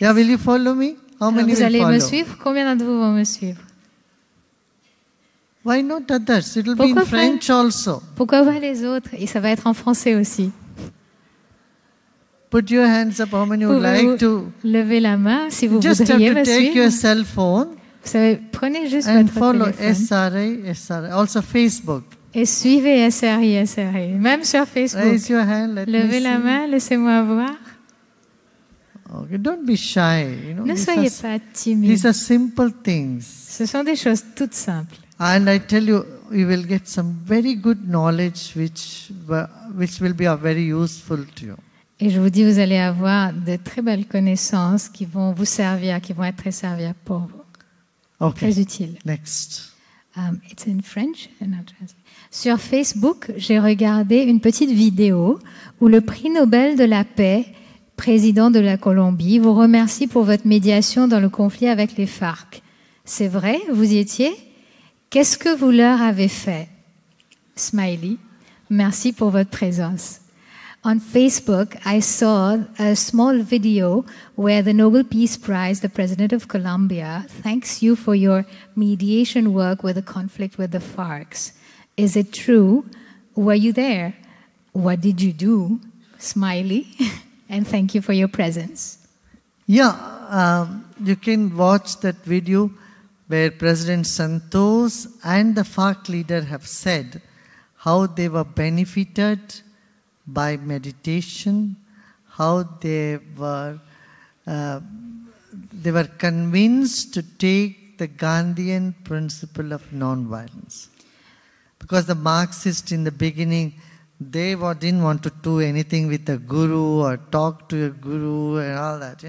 Yeah, will you follow me? How
Alors,
many
vous
will
allez
follow?
me suivre? Combien d'entre vous vont me suivre?
Why not others? It will be
Pourquoi
in French also.
Pourquoi pas les autres? Et ça va être en français aussi.
Put your hands up. How many would like to?
Lever la main si vous
Just have
voudriez
to
me
take
suivre.
your cell phone
Vous savez, prenez juste
and
votre
follow
téléphone
SRI. Also Facebook.
et suivez SRI. Même sur Facebook.
Raise your hand. Let me
Levez la
see.
main, laissez-moi voir.
Okay, don't be shy.
Ne
these
soyez
are-
pas timide.
These are simple things.
Ce sont des choses toutes simples.
And I tell you, you will get some very good knowledge which will be very useful to you.
Et je vous dis, vous allez avoir de très belles connaissances qui vont vous servir, qui vont être très servir pour vous.
Okay,
Très utiles.
next.
It's in French. And I'll translate. Sur Facebook, j'ai regardé une petite vidéo où le prix Nobel de la paix, président de la Colombie, vous remercie pour votre médiation dans le conflit avec les FARC. C'est vrai, vous y étiez? Qu'est-ce que vous leur avez fait? Smiley. Merci pour votre présence. On Facebook, I saw a small video where the Nobel Peace Prize, the President of Colombia, thanks you for your mediation work with the conflict with the FARC. Is it true? Were you there? What did you do? Smiley. And thank you for your presence.
Yeah, you can watch that video where President Santos and the FARC leader have said how they were benefited by meditation, how they were convinced to take the Gandhian principle of non-violence. Because the Marxists in the beginning, they didn't want to do anything with a guru or talk to a guru and all that,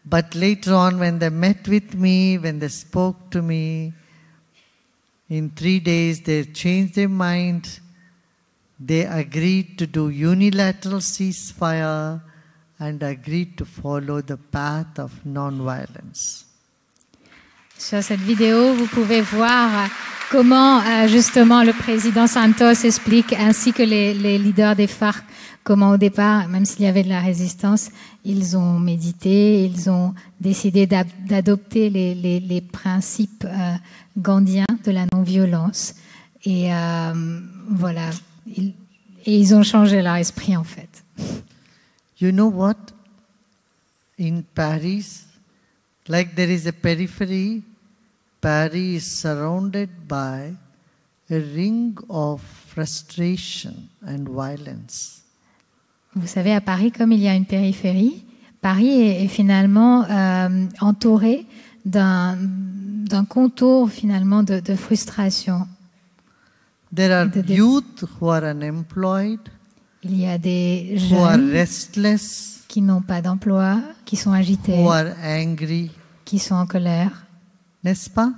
But later on, when they met with me, when they spoke to me, in 3 days they changed their mind. They agreed to do unilateral ceasefire and agreed to follow the path of non-violence.
Sur cette vidéo, vous pouvez voir comment justement le président Santos explique, ainsi que les leaders des FARC, comment au départ, même s'il y avait de la résistance, ils ont médité, ils ont décidé d'adopter les principes gandhiens de la non-violence. Et voilà, et ils ont changé leur esprit en fait.
You know what? In Paris, like there is a periphery, Paris is surrounded by a ring of frustration and violence.
Vous savez, à Paris, comme il y a une périphérie, Paris est finalement entouré d'un contour finalement de frustration.
There are youth who are unemployed,
Il y a des
who are
jeunes
restless,
qui n'ont pas d'emploi, qui sont agités,
who are angry,
qui sont en colère.
n'est-ce pas?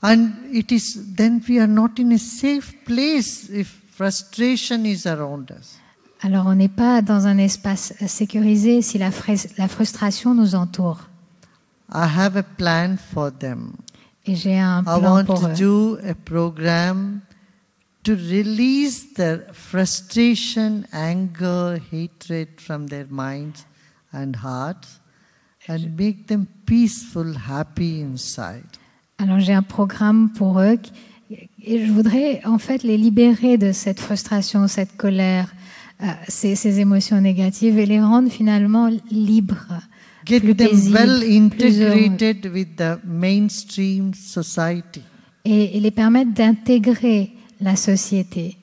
And it is then we are not in a safe place if frustration is around us.
Alors on n'est pas dans un espace sécurisé si la frustration nous entoure.
I have a plan for them.
Et j'ai un
I
plan
want
pour
to
eux.
do a program to release their frustration, anger, hatred from their minds and hearts and make them peaceful, happy inside.
Alors j'ai un programme pour eux et je voudrais en fait les libérer de cette frustration, cette colère, ces émotions négatives et les rendre finalement libres,
Get
plus
them
paisibles,
well
plus heureux.
integrated with the mainstream society.
Et les permettre d'intégrer la société.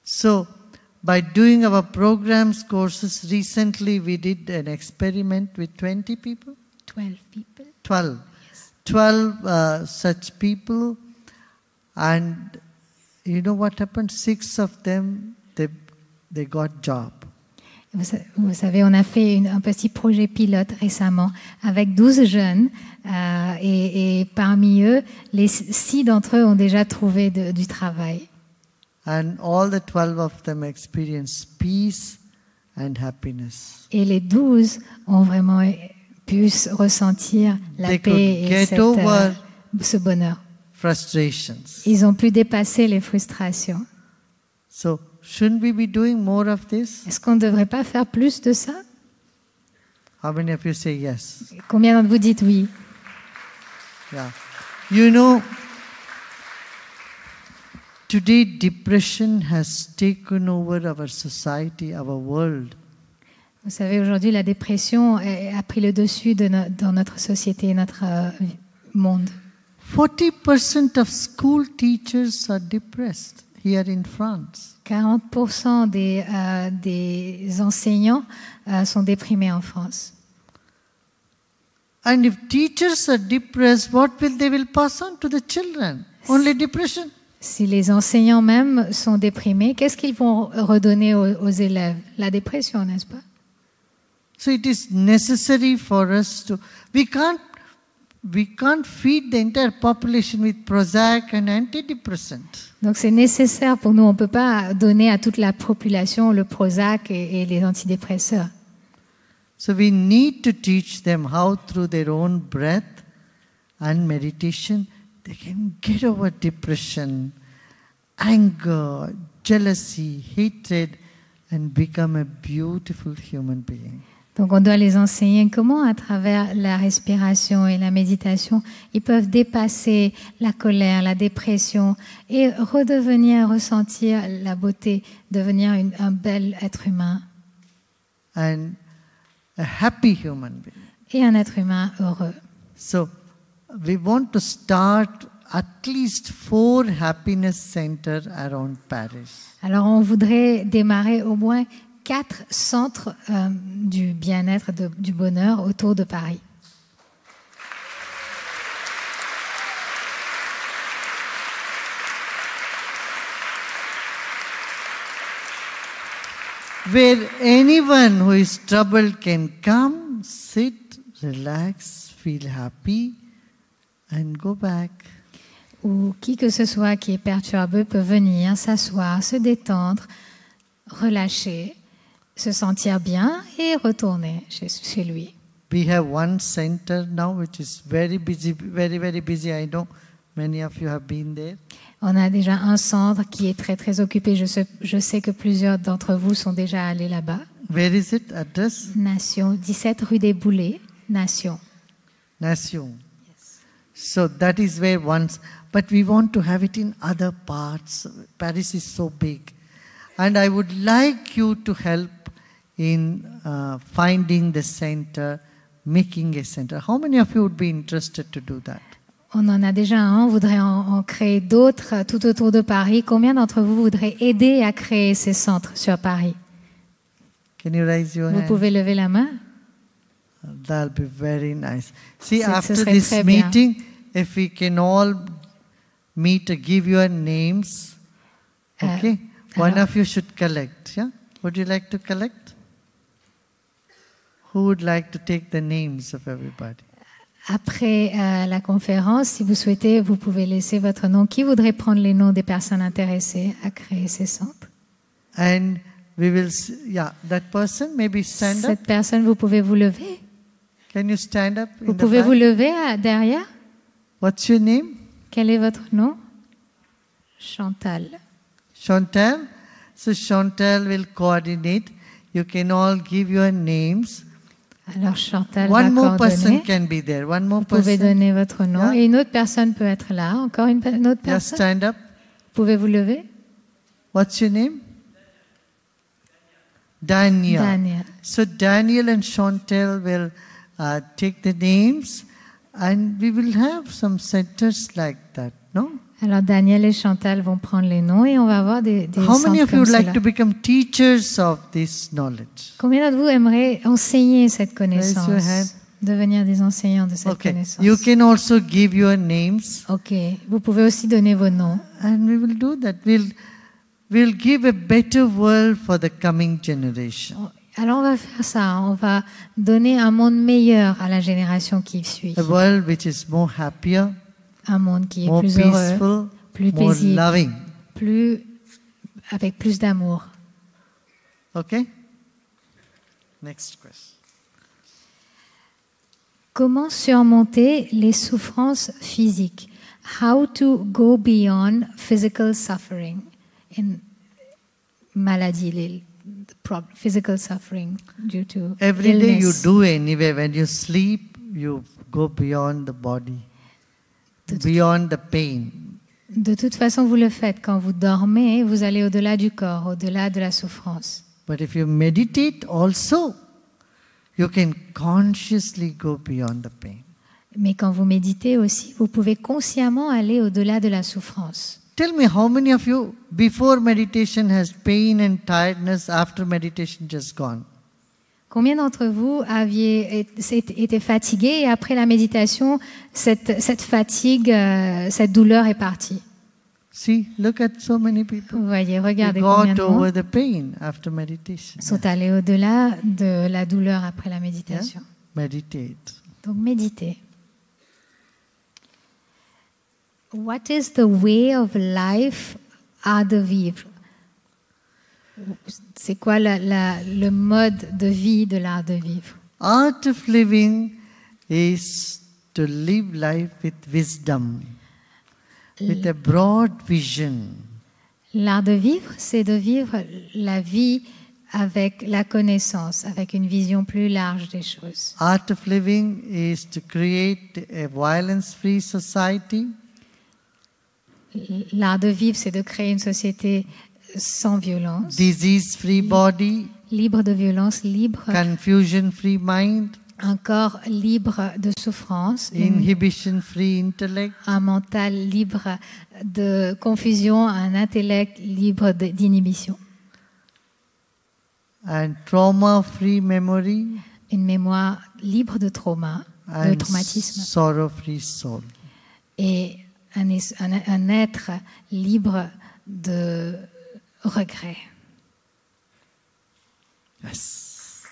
So, by doing our programs, courses, recently we did an experiment with 20 people?
12 people.
12. 12 such people, and you know what happened? 6 of them, they got job.
Vous savez, on a fait un petit projet pilote récemment avec 12 jeunes et parmi eux, les 6 d'entre eux ont déjà trouvé du travail.
And all the 12 of them experienced peace and happiness.
Et les 12 ont vraiment pu ressentir la
They
paix
could
et
get over
ce bonheur.
frustrations.
Ils ont pu dépasser les frustrations.
So, shouldn't we be doing more of this?
Est-ce qu'on ne devrait pas faire plus de ça?
How many of you say yes?
Combien d'entre vous dites oui?
Yeah. You know, today depression has taken over our society, our world.
Vous savez, aujourd'hui, la dépression a pris le dessus dans notre société, notre monde.
40% of school teachers are depressed here in France.
40% des enseignants sont déprimés en France.
And if teachers are depressed, what will they pass on to the children? Only depression.
Si les enseignants même sont déprimés, qu'est-ce qu'ils vont redonner aux élèves? La dépression, n'est-ce pas?
So it is necessary for us to. We can't feed the entire population with Prozac and antidepressant.
Donc c'est nécessaire pour nous. On ne peut pas donner à toute la population le Prozac et les antidépresseurs.
So we need to teach them how through their own breath and meditation they can get over depression, anger, jealousy, hatred and become a beautiful human being.
Donc on doit les enseigner comment, à travers la respiration et la méditation, ils peuvent dépasser la colère, la dépression et redevenir, ressentir la beauté, devenir un bel être humain.
And a happy human being.
Et un être humain heureux.
So we want to start at least 4 happiness centers around Paris.
Alors on voudrait démarrer au moins 4 centres du bien-être, du bonheur autour de Paris.
Where anyone who is troubled can come, sit, relax, feel happy and go back.
Où qui que ce soit qui est perturbé peut venir, s'asseoir, se détendre, relâcher, se sentir bien et retourner chez lui.
We have one center now which is very busy, very busy. I know many of you have been there.
On a déjà un centre qui est très très occupé. Je sais que plusieurs d'entre vous sont déjà allés là-bas.
Where is it? Address?
Nation, 17 rue des Boulets, Nation.
Nation. So that is where once, but we want to have it in other parts. Paris is so big. And I would like you to help in finding the center, making a center. How many of you would be interested to do that?
On en a déjà un, on voudrait en créer d'autres tout autour de Paris. Combien d'entre vous voudraient aider à créer ces centres sur Paris?
Can you raise your
Vous
hand?
pouvez lever la main?
That'll be very nice. See,
Ce
after
serait
this
très bien.
meeting, if we can all meet, give your names, okay? One
alors-
of you should collect, yeah? Would you like to collect? Who would like to take the names of everybody?
Après la conférence, si vous souhaitez, vous pouvez laisser votre nom. Qui voudrait prendre les noms des personnes intéressées à créer ces centres?
And we will, yeah, that person, maybe stand up.
Cette personne, vous pouvez vous lever.
Can you stand up?
Vous
in the
pouvez
back?
vous lever derrière.
What's your name?
Quel est votre nom? Chantal.
Chantal. So Chantal will coordinate. You can all give your names.
Alors Chantal
One
va
more person
coordonner.
can be there. One more
Vous pouvez
person.
donner votre nom.
Yeah.
Et une autre personne peut être là. Encore une autre
Just
personne.
stand up.
Vous pouvez vous lever.
What's your name? Daniel.
Daniel.
So Daniel and Chantal will take the names, and we will have some centers like that. No?
Alors Daniel et Chantal vont prendre les noms et on va avoir des
How many
centres
of you
comme
would like
cela.
to become teachers of this knowledge?
Combien d'entre vous aimeraient enseigner cette
Raise your hand.
connaissance? Devenir des enseignants de cette
Okay.
connaissance.
You can also give your names,
Ok. Vous pouvez aussi donner vos noms.
and we will do that. We'll give a better world for the coming generation.
Alors on va faire ça. On va donner un monde meilleur à la génération qui suit.
A world which is more happier,
Un monde qui est
more
plus heureux,
peaceful,
plus
more
paisible,
loving.
avec plus d'amour.
Okay? Next question.
Comment surmonter les souffrances physiques? How to go beyond physical suffering in maladie, physical suffering due to
Every day you
illness.
do anyway. When you sleep, you go beyond the body, beyond the pain.
De toute façon, vous le faites. Quand vous dormez, vous allez au-delà du corps, au-delà de la souffrance.
But if you meditate also, you can consciously go beyond the pain.
Mais quand vous méditez aussi, vous pouvez consciemment aller au-delà de la souffrance.
Tell me how many of you before meditation has pain and tiredness, after meditation just gone?
Combien d'entre vous aviez été fatigués et après la méditation, cette fatigue, cette douleur est partie?
See, look at so many people.
Vous voyez,
They
regardez combien
got
de monde
over the pain after meditation.
sont allés au-delà de la douleur après la méditation.
Meditate.
Donc méditez. What is the way of life art de vivre? C'est quoi le mode de vie de l'art de vivre?
Art of living is to live life with wisdom, with a broad vision.
L'art de vivre, c'est de vivre la vie avec la connaissance, avec une vision plus large des choses.
Art of living is to create a violence-free society,
L'art de vivre, c'est de créer une société sans violence,
disease-free body,
libre de violence, libre,
confusion-free mind,
un corps libre de souffrance,
inhibition-free intellect,
un mental libre de confusion, un intellect libre d'inhibition,
and trauma-free memory,
une mémoire libre de trauma, de
and
traumatisme,
sorrow-free soul.
et un être libre de regret.
Yes.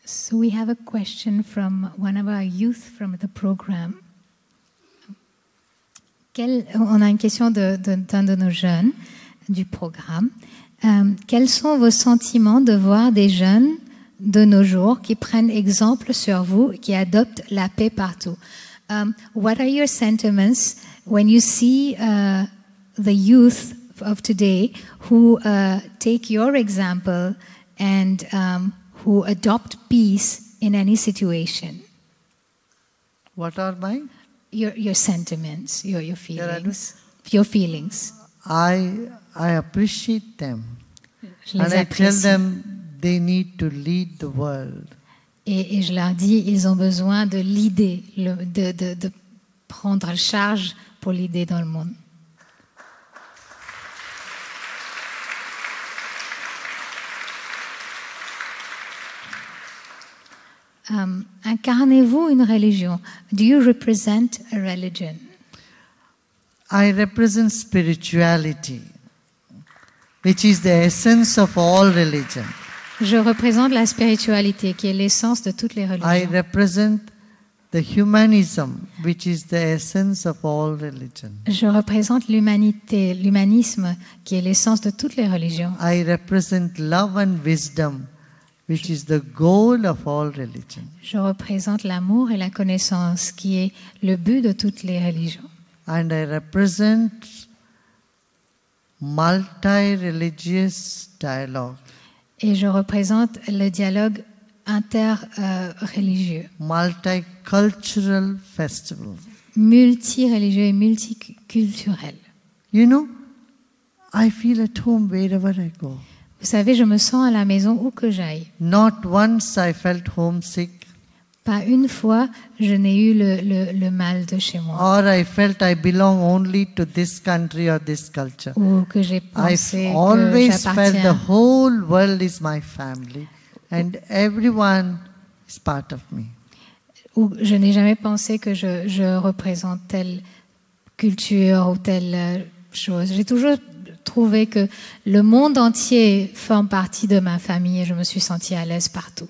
So we have a question from one of our youth from the program. On a une question d'un de nos jeunes du programme. Quels sont vos sentiments de voir des jeunes de nos jours qui prennent exemple sur vous et qui adoptent la paix partout? What are your sentiments when you see the youth of today who take your example and who adopt peace in any situation?
What are mine?
Your sentiments, your feelings. Your feelings.
I appreciate them.
Je les
And I tell
apprécie.
them they need to lead the world.
Et je leur dis, ils ont besoin de l'idée, de prendre charge pour l'idée dans le monde. Incarnez-vous une religion? Do you represent a religion?
I represent spirituality, which is the essence of all religion.
Je représente la spiritualité, qui est l'essence de toutes les
I
religions.
represent the humanism, which is the essence of all religion.
Je représente l'humanité, l'humanisme, qui est l'essence de toutes les religions.
I represent love and wisdom, which is the goal of all religion.
Je représente l'amour et la connaissance, qui est le but de toutes les religions.
And I represent multi-religious dialogue,
Et je représente le dialogue interreligieux,
multicultural festival.
multireligieux et multiculturel.
You know, I feel at home wherever I go.
Vous savez, je me sens à la maison où que j'aille.
Not once I felt homesick,
Pas une fois, je n'ai eu le mal de chez moi.
or I felt I belong only to this country or this culture.
Ou que j'ai
I've
pensé que
always felt the
j'appartiens.
whole world is my family and everyone is part of me.
Ou je n'ai jamais pensé que je représente telle culture ou telle chose. J'ai toujours trouvé que le monde entier forme partie de ma famille et je me suis sentie à l'aise partout.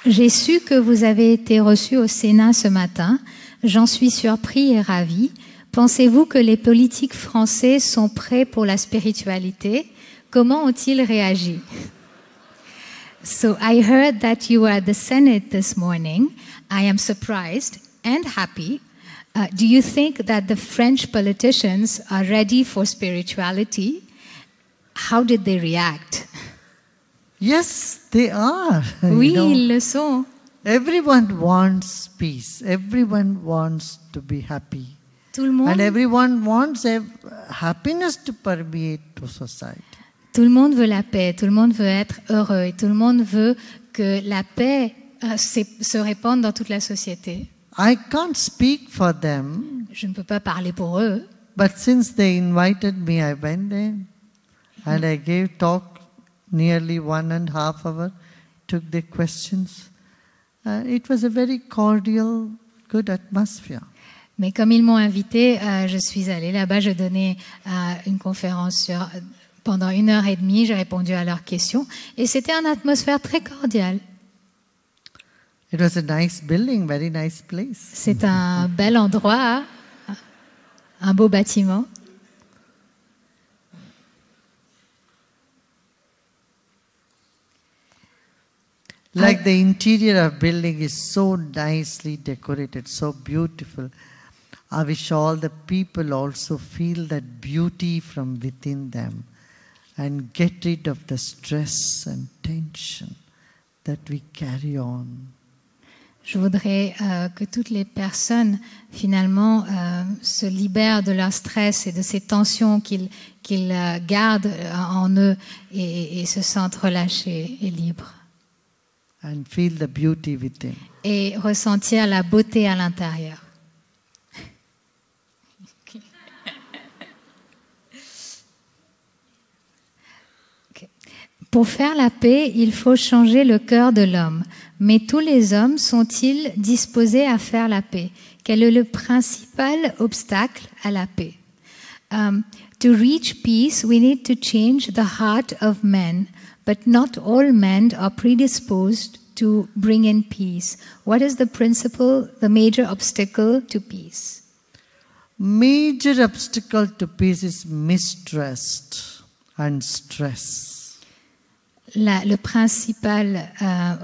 J'ai su que vous avez été reçu au Sénat ce matin. J'en suis surpris et ravi. Pensez-vous que les politiques français sont prêts pour la spiritualité? Comment ont-ils réagi? So I heard that you were at the Senate this morning. I am surprised and happy. Do you think that the French politicians are ready for spirituality? How did they react?
Yes, they are.
Oui,
You know,
ils le sont.
everyone wants peace. Everyone wants to be happy.
Tout le monde,
And everyone wants happiness to permeate to society.
tout le monde veut la paix, tout le monde veut être heureux et tout le monde veut que la paix se répande dans toute la société.
I can't speak for them,
Je ne peux pas parler pour eux,
but since they invited me, I went in and I gave talk nearly 1.5 hours, took the questions. It was a very cordial, good atmosphere.
mais comme ils m'ont invité, je suis allée là-bas, je donnais une conférence pendant 1h30, j'ai répondu à leurs questions et c'était une atmosphère très cordiale.
It was a nice building, very nice place.
C'est un bel endroit, un beau bâtiment.
Like the interior of building is so nicely decorated, so beautiful. I wish all the people also feel that beauty from within them and get rid of the stress and tension that we carry on.
Je voudrais que toutes les personnes, finalement, se libèrent de leur stress et de ces tensions qu'ils gardent en eux et se sentent relâchés et libres.
And feel the beauty within.
Et ressentir la beauté à l'intérieur. Okay. Pour faire la paix, il faut changer le cœur de l'homme. Mais tous les hommes sont-ils disposés à faire la paix? Quel est le principal obstacle à la paix? To reach peace, we need to change the heart of men. but not all men are predisposed to bring in peace. What is the principle, the major obstacle to peace?
Major obstacle to peace is mistrust and stress.
Le principal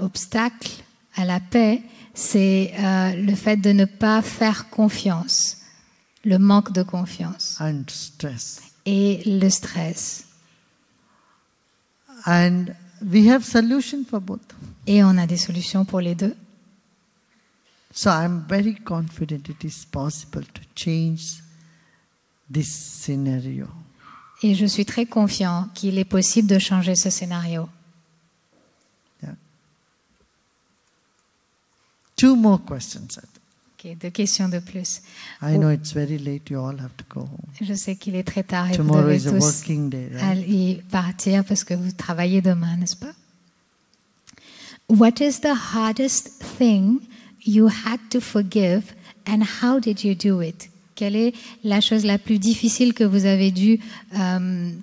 obstacle à la paix, c'est le fait de ne pas faire confiance, le manque de confiance
And stress.
et le stress.
And we have solution for both.
Et on a des solutions pour les deux.
So I'm very confident it is possible to change this scenario.
Et je suis très confiant qu'il est possible de changer ce scénario.
Yeah. 2 more questions.
Ok, 2 questions de plus.
I know it's very late, you all have to go home.
Je sais qu'il est très tard et vous
Tomorrow
devez
is a
tous
working day, right?
aller partir parce que vous travaillez demain, n'est-ce pas? What is the hardest thing you had to forgive and how did you do it? Quelle est la chose la plus difficile que vous avez dû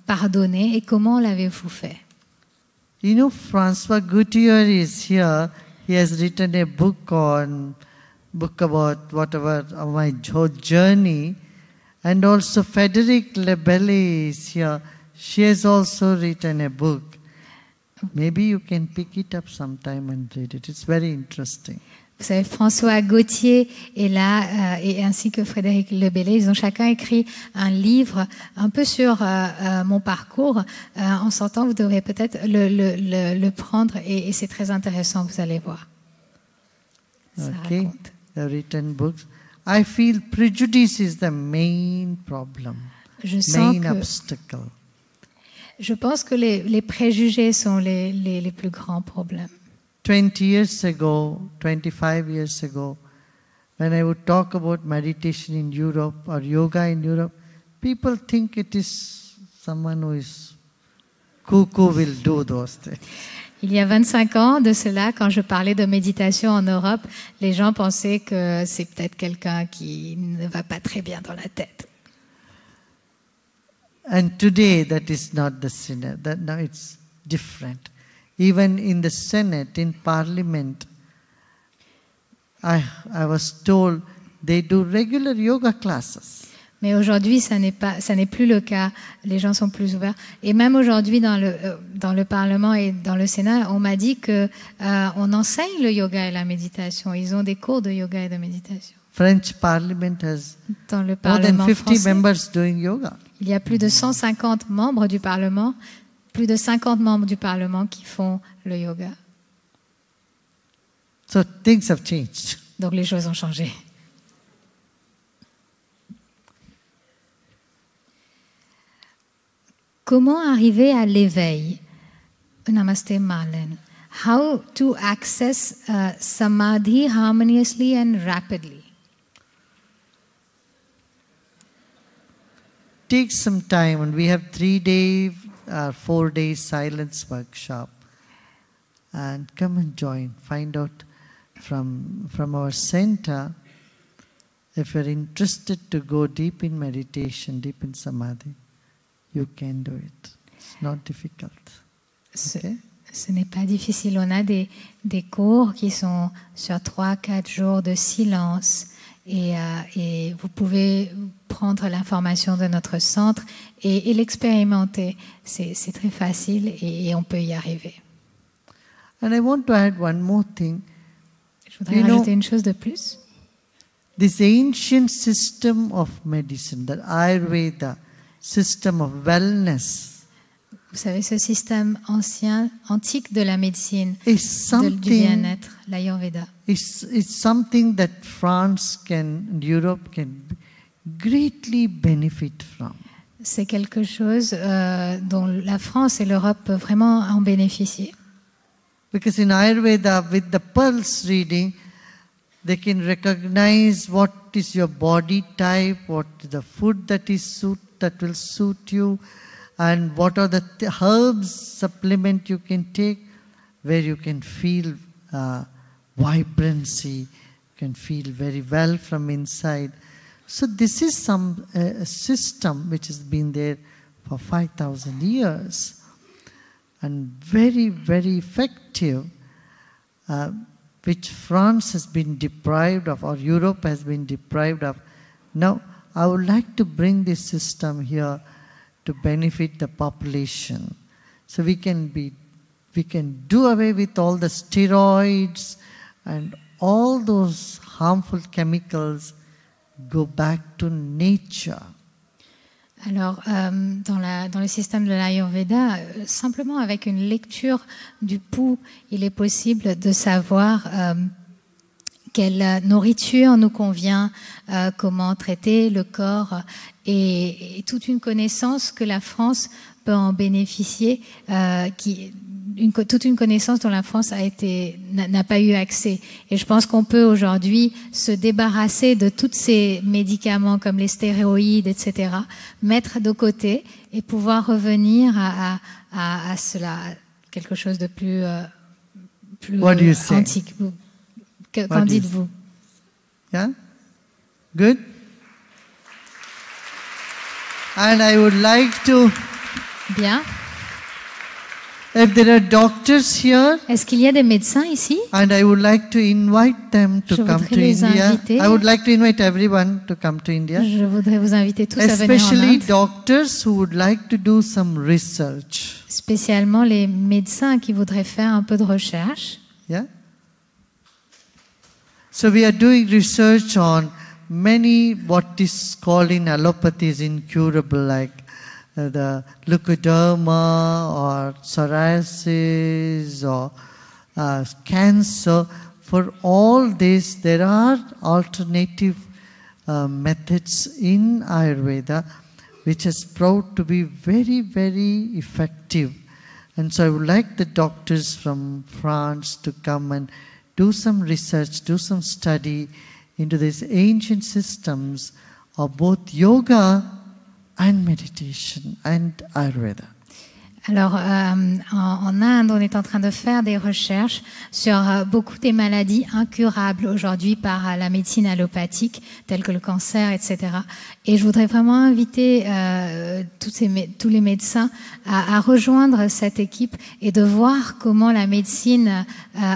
pardonner et comment l'avez-vous fait?
You know, François Gouttier is here. He has written a book about whatever of my journey, and also Frédéric Lebellet is here. She has also written a book. Maybe you can pick it up sometime and read it. It's very interesting.
Vous savez, François Gauthier est là, et ainsi que Frédéric Lebellet. Ils ont chacun écrit un livre un peu sur mon parcours. En sortant, vous devrez peut-être le prendre et c'est très intéressant, vous allez voir. Ça
Okay,
raconte.
they've written books. I feel prejudice is the main problem,
Je sens
main
que,
obstacle.
je pense que les préjugés sont les plus grands problèmes.
20 years ago, 25 years ago, when I would talk about meditation in Europe or yoga in Europe, people think it is someone who is cuckoo will do those things.
Il y a 25 ans de cela, quand je parlais de méditation en Europe, les gens pensaient que c'est peut-être quelqu'un qui ne va pas très bien dans la tête.
And today, that is not the Senate. That now it's different. Even in the Senate, in Parliament, I was told they do regular yoga classes.
Mais aujourd'hui, ça n'est plus le cas. Les gens sont plus ouverts. Et même aujourd'hui, dans le Parlement et dans le Sénat, on m'a dit que on enseigne le yoga et la méditation. Ils ont des cours de yoga et de méditation.
French Parliament has
Dans le
more than
Parlement
50
français,
members doing yoga.
il y a plus de 150 membres du Parlement, plus de 50 membres du Parlement qui font le yoga.
So things have changed.
Donc les choses ont changé. Comment arriver à l'éveil? Namaste Marlène. How to access samadhi harmoniously and rapidly?
Take some time, and we have 3-day, 4-day silence workshop. And come and join. Find out from our center. If you're interested to go deep in meditation, deep in samadhi, you can do it. It's not difficult. Okay?
Ce n'est pas difficile. On a des cours qui sont sur 3-4 jours de silence et vous pouvez prendre l'information de notre centre et l'expérimenter. C'est très facile et on peut y arriver.
And I want to add one more thing.
Je voudrais rajouter une chose de plus.
This ancient system of medicine, the Ayurveda system of wellness,
vous savez, ce système antique de la médecine, du bien-être, l'Ayurveda.
It's something that France and Europe can greatly benefit from.
C'est quelque chose dont la France et l'Europe peuvent vraiment en bénéficier.
Because in Ayurveda, with the pulse reading, they can recognize what is your body type, what is the food that will suit you, and what are the herbs, supplement you can take, where you can feel vibrancy, you can feel very well from inside. So this is some system which has been there for 5,000 years. and very, very effective, which France has been deprived of, or Europe has been deprived of. Now, I would like to bring this system here to benefit the population. So we can do away with all the steroids and all those harmful chemicals, go back to nature.
Alors, dans le système de l'Ayurveda, simplement avec une lecture du pouls, il est possible de savoir quelle nourriture nous convient, comment traiter le corps, et toute une connaissance que la France peut en bénéficier, toute une connaissance dont la France n'a pas eu accès. Et je pense qu'on peut aujourd'hui se débarrasser de tous ces médicaments comme les stéroïdes, etc., mettre de côté et pouvoir revenir à cela, quelque chose de plus antique. Qu'en dites-vous?
Yeah? Good? And I would like to...
Bien.
If there are doctors here,
est-ce qu'il y a des médecins ici?
And I would like to invite them to come to India.
Inviter.
I would like to invite everyone to come to India.
Je voudrais vous inviter tous à venir en
Especially
Inde.
doctors who would like to do some research.
Spécialement les médecins qui voudraient faire un peu de recherche.
Yeah. So we are doing research on many what is called in allopathy is incurable, like the leukoderma or psoriasis or cancer. For all this, there are alternative methods in Ayurveda which has proved to be very, very effective. And so I would like the doctors from France to come and do some research, do some study into these ancient systems of both yoga and meditation and Ayurveda.
Alors, en Inde, on est en train de faire des recherches sur beaucoup des maladies incurables aujourd'hui par la médecine allopathique, telles que le cancer, etc. Et je voudrais vraiment inviter tous les médecins à rejoindre cette équipe et de voir comment la médecine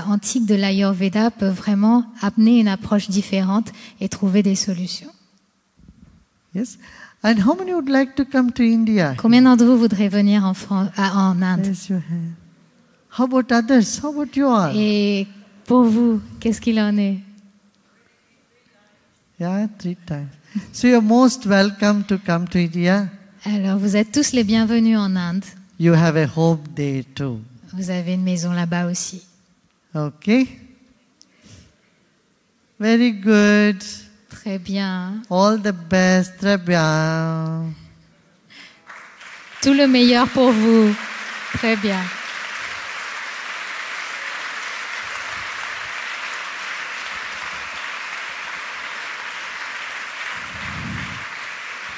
antique de l'Ayurveda peut vraiment amener une approche différente et trouver des solutions.
Yes. And how many would like to come to India?
Combien d'entre vous voudraient venir en Inde?
Raise your hand. How about others? How about you all?
Et pour vous, qu'est-ce qu'il en est?
Yeah, 3 times. So you're most welcome to come to India.
Alors, vous êtes tous les bienvenus en Inde.
You have a home there too.
Vous avez une maison là-bas aussi.
Okay. Very good.
Très bien.
All the best. Très bien.
Tout le meilleur pour vous. Très bien.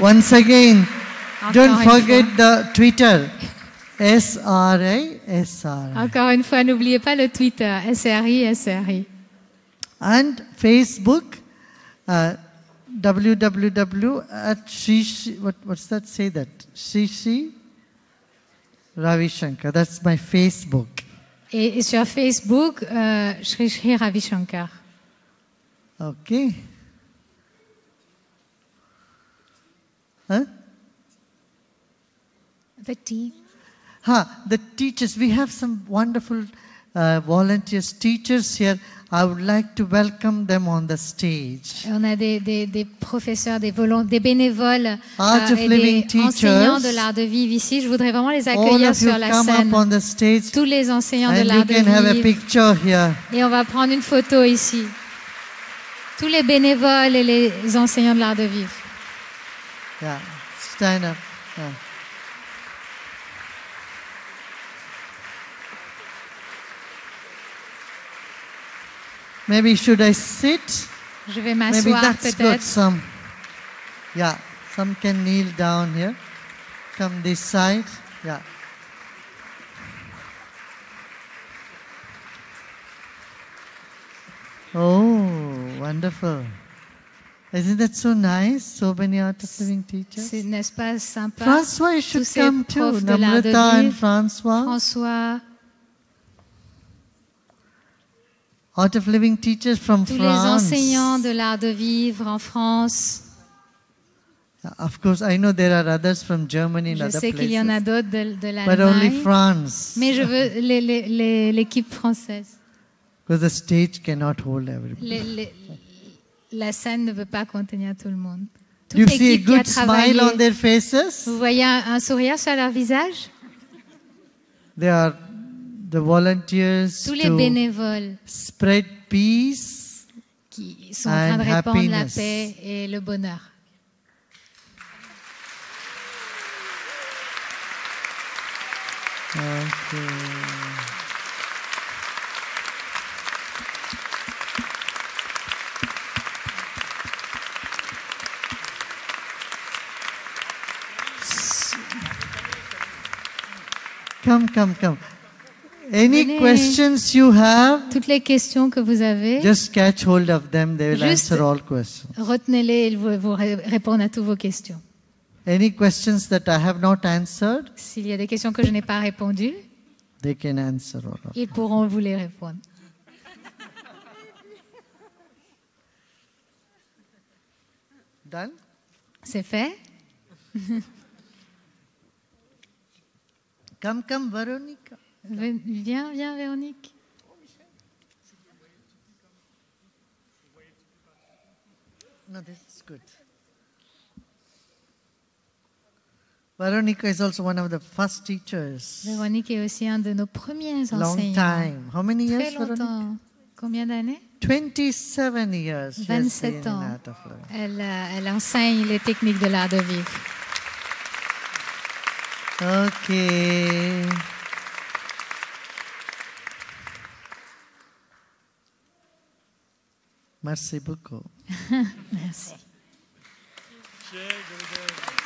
Once again,
Encore
don't
une
forget
fois.
the Twitter. SRI.
Encore une fois, n'oubliez pas le Twitter. SRI.
And Facebook. www at Shri, what's that? Say that. Shri Ravi Shankar. That's my Facebook.
Et sur Facebook, Shri Ravi Shankar.
Okay. Huh?
The team.
The teachers. We have some wonderful volunteers, teachers here. I would like to welcome them on the stage.
On a des professeurs, des bénévoles
Art of
et
Living
des enseignants
teachers.
de l'art de vivre ici. Je voudrais vraiment les
All
accueillir
of you
sur la
come
scène.
up on the stage
Tous les enseignants de
and you
l'art de
can have a
vivre.
picture here.
Et on va prendre une photo ici. Tous les bénévoles et les enseignants de l'art de vivre.
Yeah, stand up. Yeah. Maybe should I sit?
Je vais
Maybe
m'asseoir
that's good.
peut-être.
Some can kneel down here. Come this side. Yeah. Oh, wonderful. Isn't that so nice? So many Art of Living teachers.
N'est-ce pas sympa?
François, you
Tous
should
ces
come too.
profs de l'art de
Namrata and
vivre.
François.
François,
Art of Living teachers from
tous les
France.
enseignants de l'art de vivre en France.
Of course, I know there are others from Germany and
Je
other
sais qu'il y en a
places.
d'autres de
But only
l'Allemagne.
France.
Mais je veux l'équipe française.
Because the stage cannot hold everybody.
La scène ne peut pas contenir tout le monde. Toute
Do you see a
l'équipe qui a
good smile on
travaillé.
their faces?
Vous voyez un sourire sur leur visage?
They are the volunteers
Tous les
to
bénévoles
spread peace.
qui sont en train de
And
répandre la
happiness.
paix et le bonheur.
Okay. Come. Any
Venez.
questions you have?
Toutes les questions que vous avez,
Just catch hold of them. They will
Juste-
answer all questions.
retenez-les, ils vont vous répondre à toutes vos questions.
Any questions that I have not answered,
S'il y a des questions que je n'ai pas répondues,
they can answer all of them.
ils pourront vous les répondre.
Done?
C'est fait?
Come, Veronica.
Viens, Véronique.
No, this is good. Veronica is also one of the first teachers.
Véronique est aussi un de nos premiers
Long
enseignants.
time. How many
Très
years, Veronica?
longtemps. Combien d'années?
27 years. she has
27
been in
ans.
Art of Living.
Elle enseigne les techniques de l'art de vivre.
Okay. Merci beaucoup.
Merci.
Jai Gurudev.